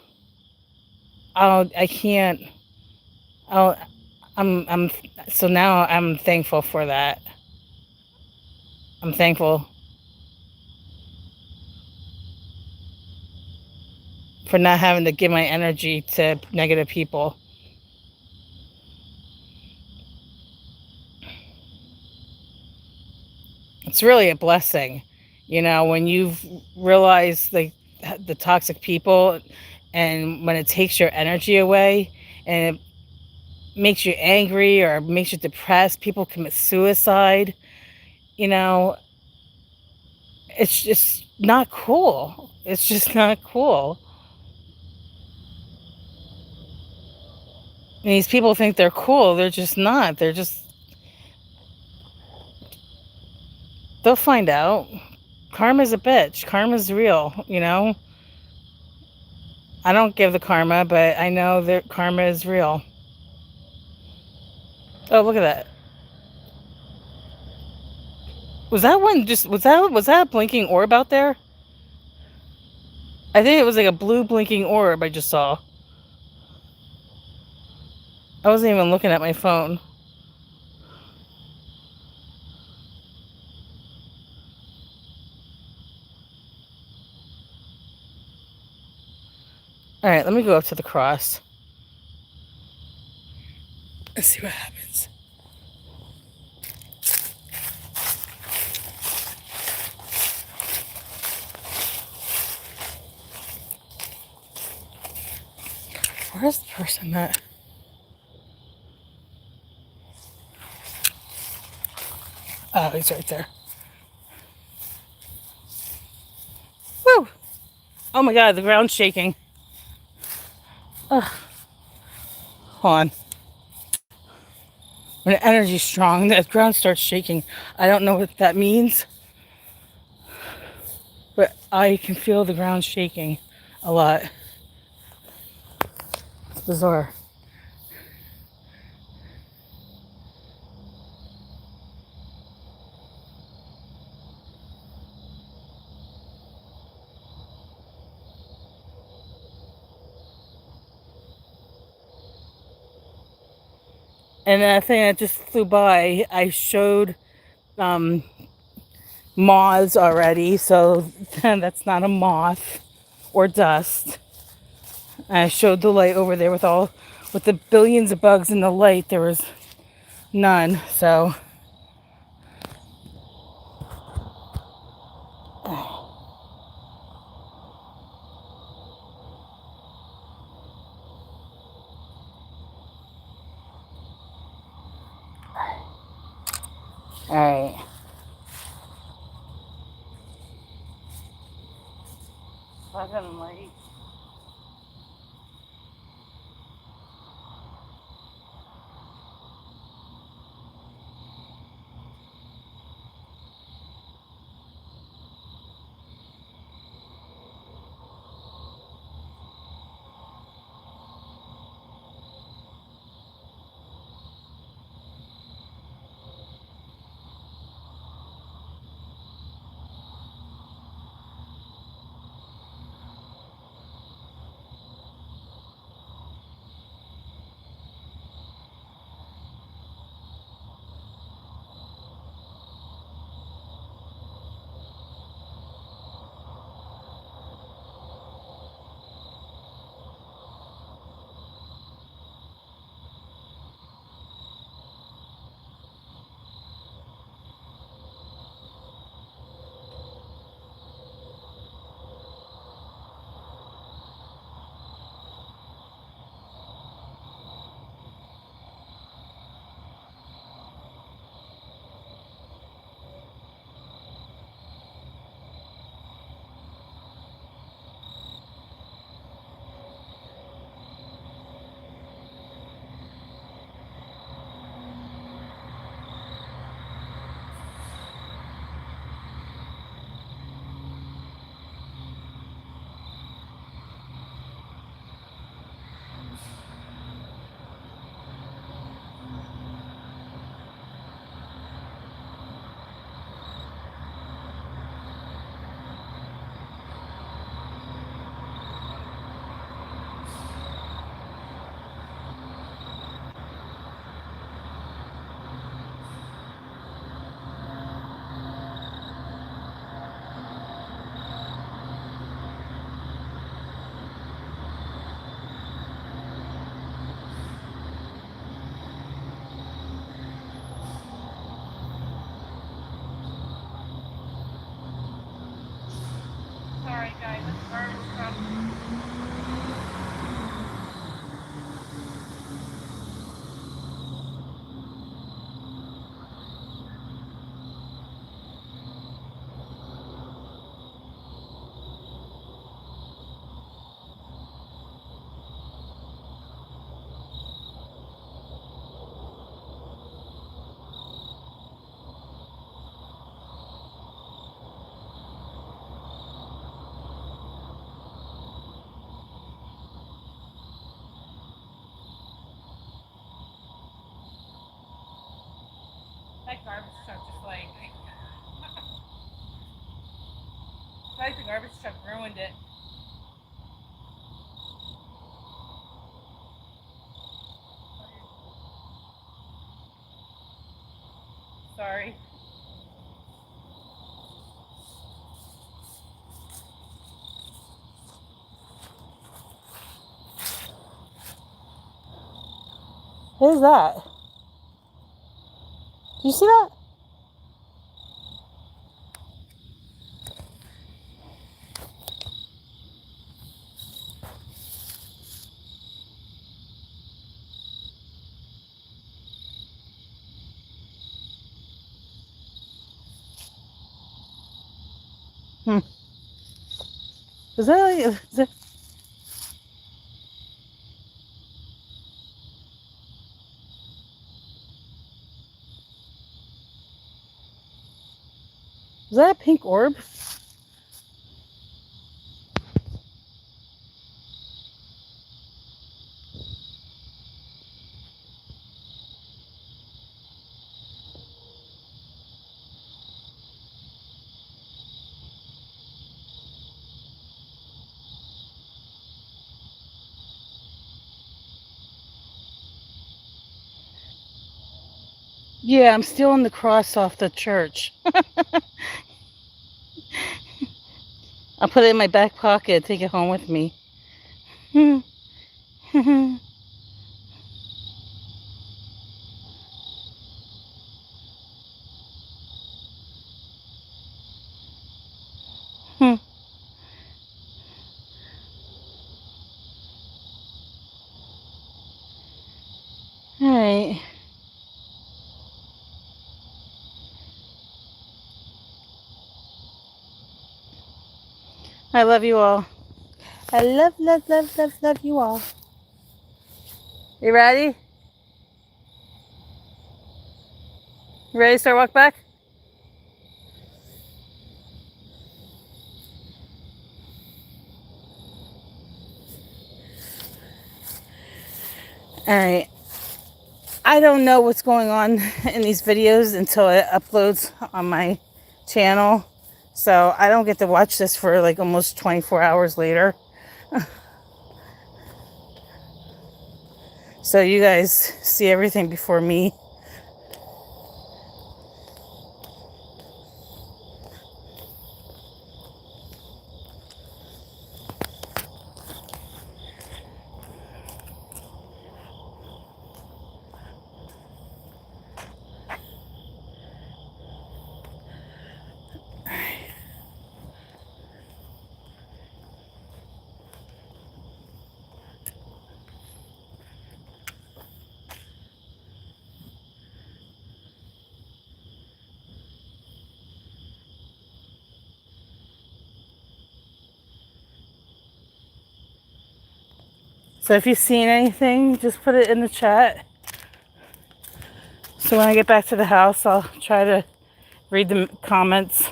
I can't, I'll, I'm, so now I'm thankful for that. I'm thankful for not having to give my energy to negative people. It's really a blessing, you know, when you've realized like the toxic people, and when it takes your energy away and it makes you angry or makes you depressed, people commit suicide, you know, it's just not cool. It's just not cool. And these people think they're cool. They're just not. They'll find out. Karma's a bitch. Karma's real, you know? I don't give the karma, but I know that karma is real. Oh, look at that. Was that a blinking orb out there? I think it was like a blue blinking orb I just saw. I wasn't even looking at my phone. All right, let me go up to the cross. Let's see what happens. Where's the person that... Oh, he's right there. Woo! Oh my God, the ground's shaking. Ugh. Hold on. When the energy's strong, the ground starts shaking. I don't know what that means, but I can feel the ground shaking. a lot. It's bizarre. And that thing that just flew by, I showed um, moths already, so that's not a moth or dust. And I showed the light over there with the billions of bugs in the light. There was none. So, all right. Fucking light. Sorry, guys. It's garbage truck. That garbage truck just like the garbage truck ruined it. Sorry. What is that? Do you see that? Hmm. Is that a pink orb? Yeah, I'm stealing the cross off the church. I'll put it in my back pocket, take it home with me. Alright. I love you all. I love, love, love, love, love you all. You ready? You ready to start walk back? Alright. I don't know what's going on in these videos until it uploads on my channel. So I don't get to watch this for like almost 24 hours later. So you guys see everything before me. So if you've seen anything, just put it in the chat. So when I get back to the house, I'll try to read the comments.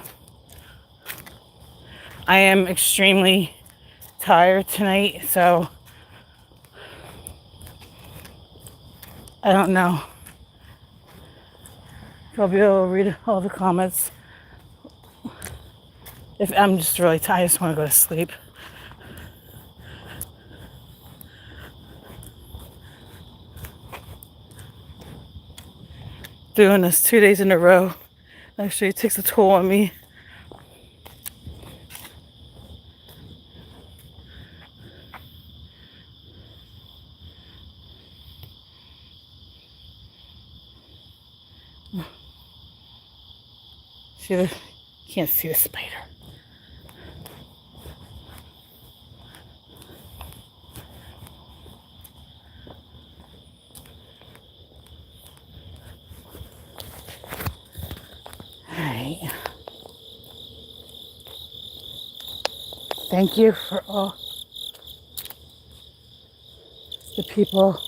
I am extremely tired tonight, so I don't know if I'll be able to read all the comments. If I'm just really tired, I just want to go to sleep. Doing this 2 days in a row actually takes a toll on me. See the, can't see the spider. Alright. Thank you for all the people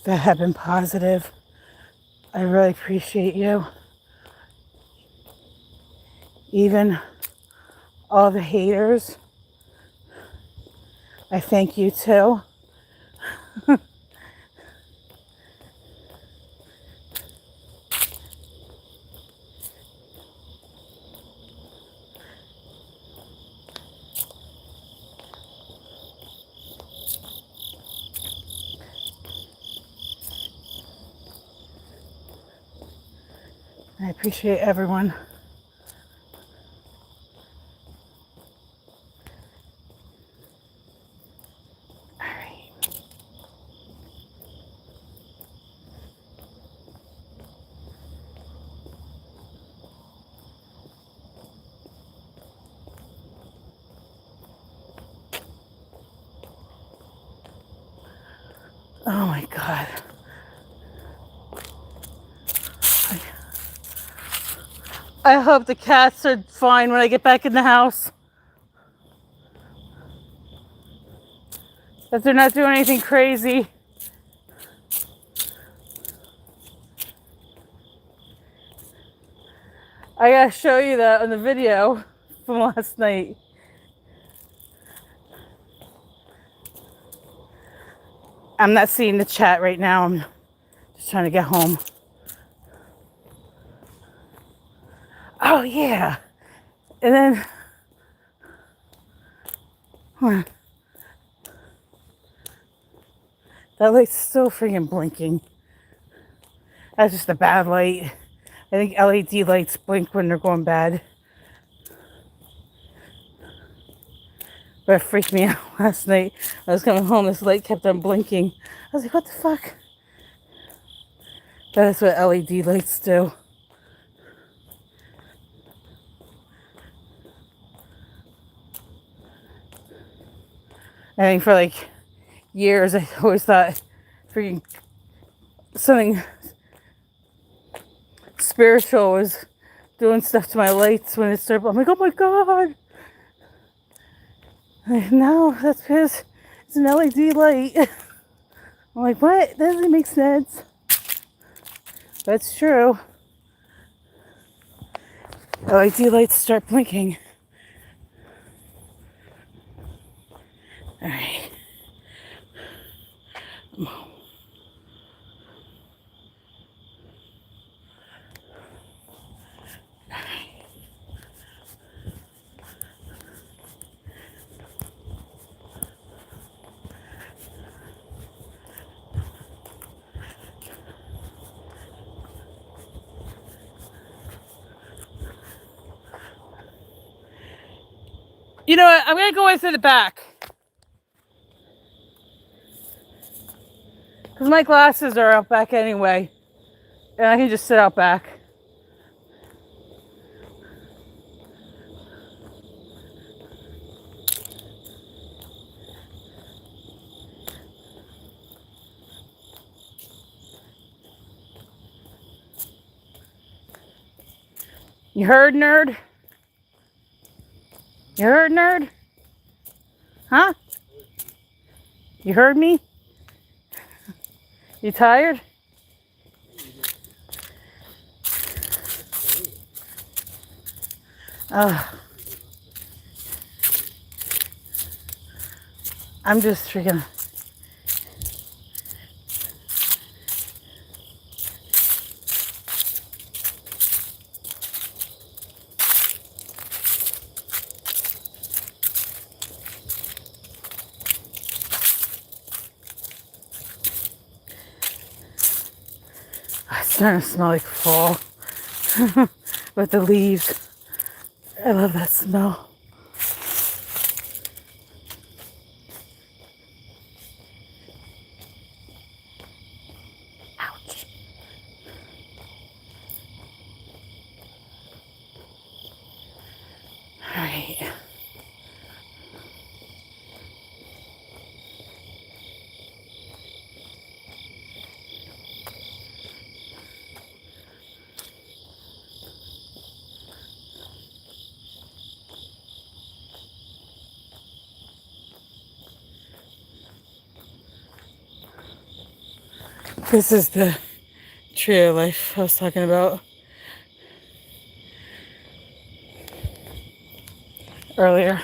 that have been positive. I really appreciate you. Even all the haters, I thank you too. I appreciate everyone. Oh my God. I hope the cats are fine when I get back in the house. That they're not doing anything crazy. I gotta show you that on the video from last night. I'm not seeing the chat right now. I'm just trying to get home. Oh yeah. And then that light's still freaking blinking. That's just a bad light. I think LED lights blink when they're going bad. But it freaked me out last night. I was coming home, this light kept on blinking. I was like, what the fuck? That's what LED lights do. I think for like years, I always thought freaking something spiritual was doing stuff to my lights when it started. I'm like, oh my God. Like, no, that's because it's an LED light. I'm like, what? That doesn't make sense. That's true. LED lights start blinking. All right. You know what? I'm going to go in through the back. Because my glasses are out back anyway. And I can just sit out back. You heard, nerd? You heard, nerd? Huh? You heard me? You tired? I'm just freaking... It's starting to smell like fall with the leaves. I love that smell. Ouch. All right. This is the tree of life I was talking about earlier.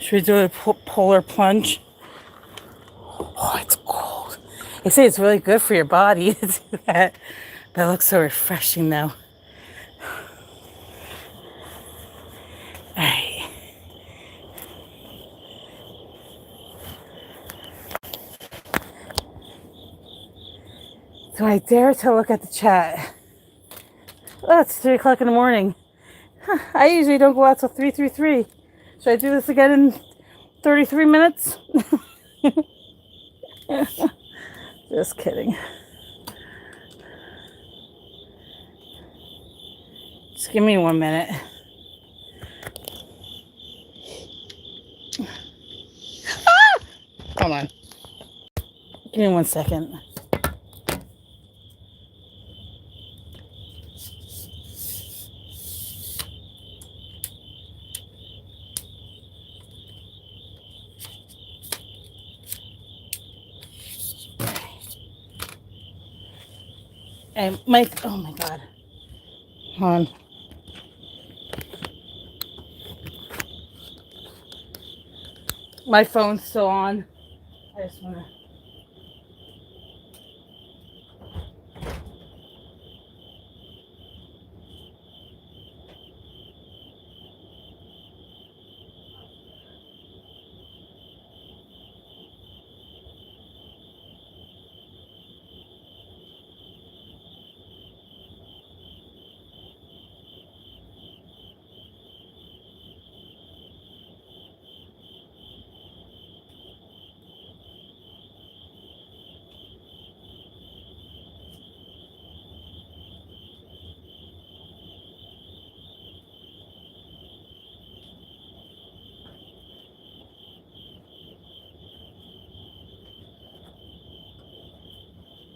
Should we do a polar plunge? Oh, it's cold. They say it's really good for your body to do that. That looks so refreshing though. Alright. Do I dare to look at the chat? Oh, it's 3 o'clock in the morning. Huh, I usually don't go out till 3:33. Should I do this again in 33 minutes? Just kidding. Just give me 1 minute. Ah! Hold on. Give me 1 second. And Mike, oh my God. Hold on. My phone's still on. I just want to.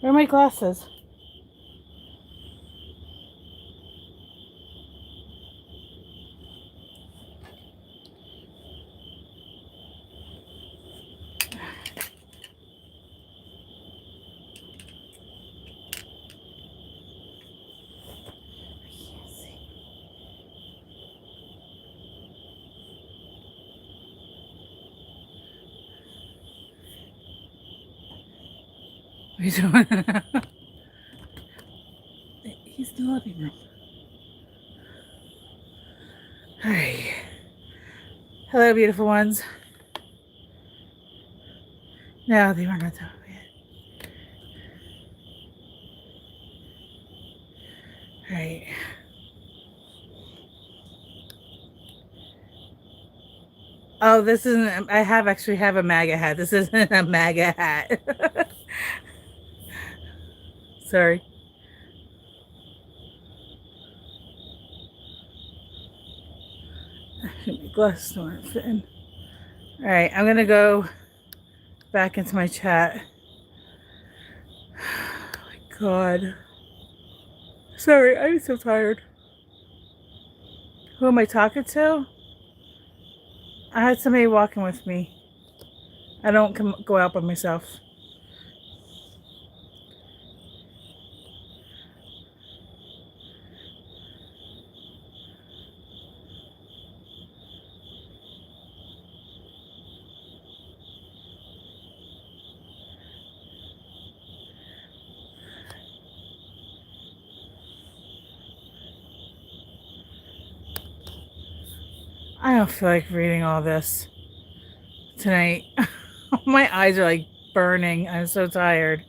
Where are my glasses? What are you doing? He's in the living room. All right. Hello, beautiful ones. No, they were not done yet. All right. Oh, this isn't. I actually have a MAGA hat. This isn't a MAGA hat. Sorry. My glasses aren't fitting. All right, I'm gonna go back into my chat. Oh my God. Sorry, I'm so tired. Who am I talking to? I had somebody walking with me. I don't go out by myself. I don't feel like reading all this tonight. My eyes are like burning. I'm so tired.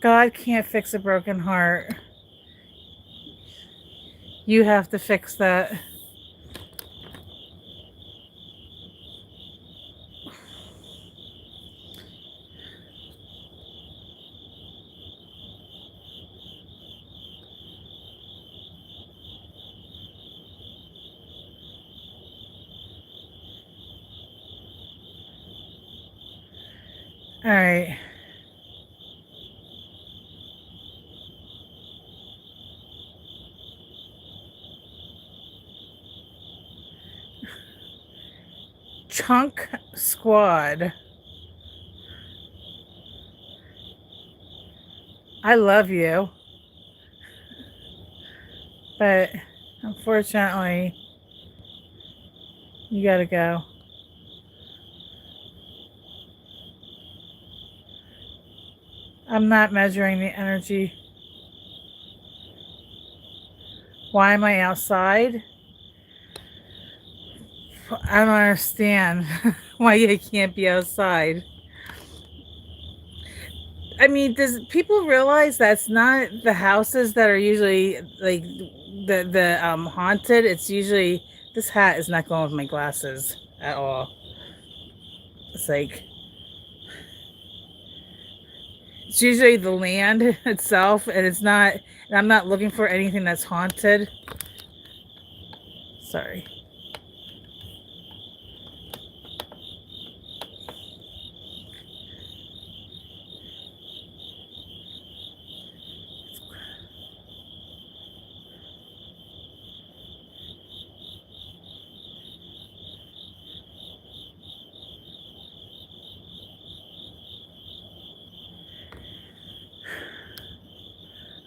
God can't fix a broken heart. You have to fix that. All right. Chunk Squad. I love you. But unfortunately, you gotta go. I'm not measuring the energy. Why am I outside? I don't understand why you can't be outside. I mean, does people realize that's not the houses that are usually like the haunted? It's usually this hat is not going with my glasses at all. It's like it's usually the land itself, and it's not. And I'm not looking for anything that's haunted. Sorry.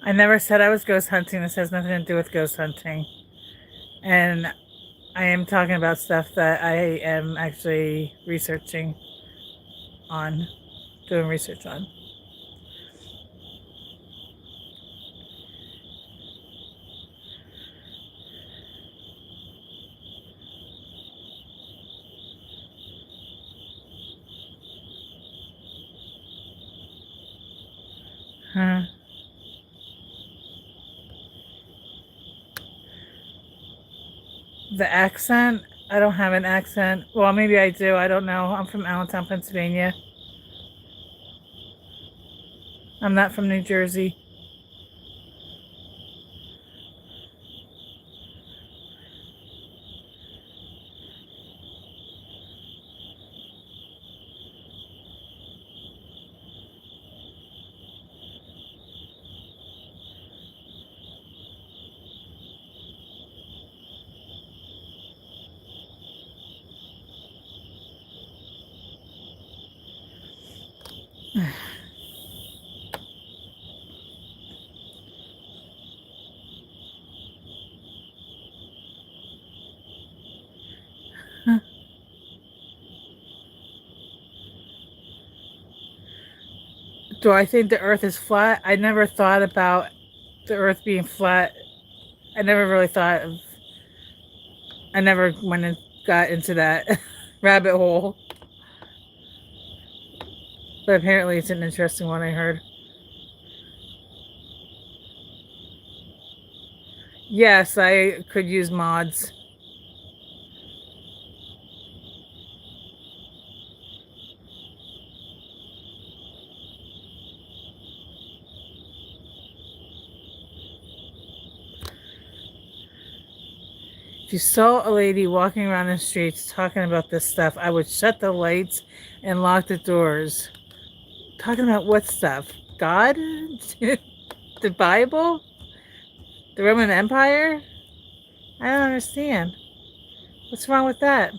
I never said I was ghost hunting. This has nothing to do with ghost hunting. And I am talking about stuff that I am actually researching on, doing research on. Huh. The accent? I don't have an accent. Well, maybe I do. I don't know. I'm from Allentown, Pennsylvania. I'm not from New Jersey. Do I think the earth is flat? I never thought about the earth being flat. I never really thought of, I never went and got into that rabbit hole. But apparently it's an interesting one I heard. Yes, I could use mods. If you saw a lady walking around the streets talking about this stuff, I would shut the lights and lock the doors. Talking about what stuff? God? The Bible? The Roman Empire? I don't understand. What's wrong with that?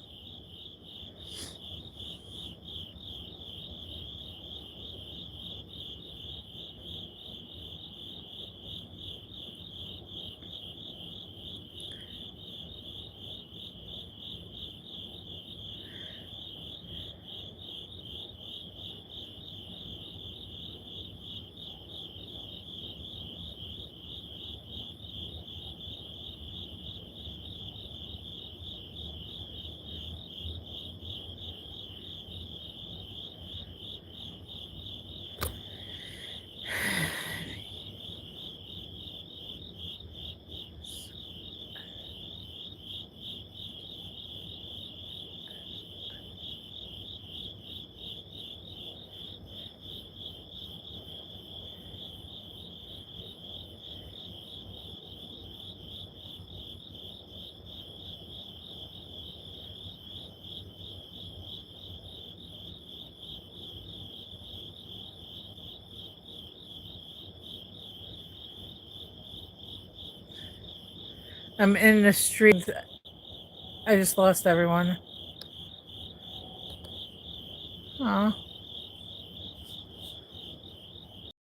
I'm in the street. I just lost everyone. Aw.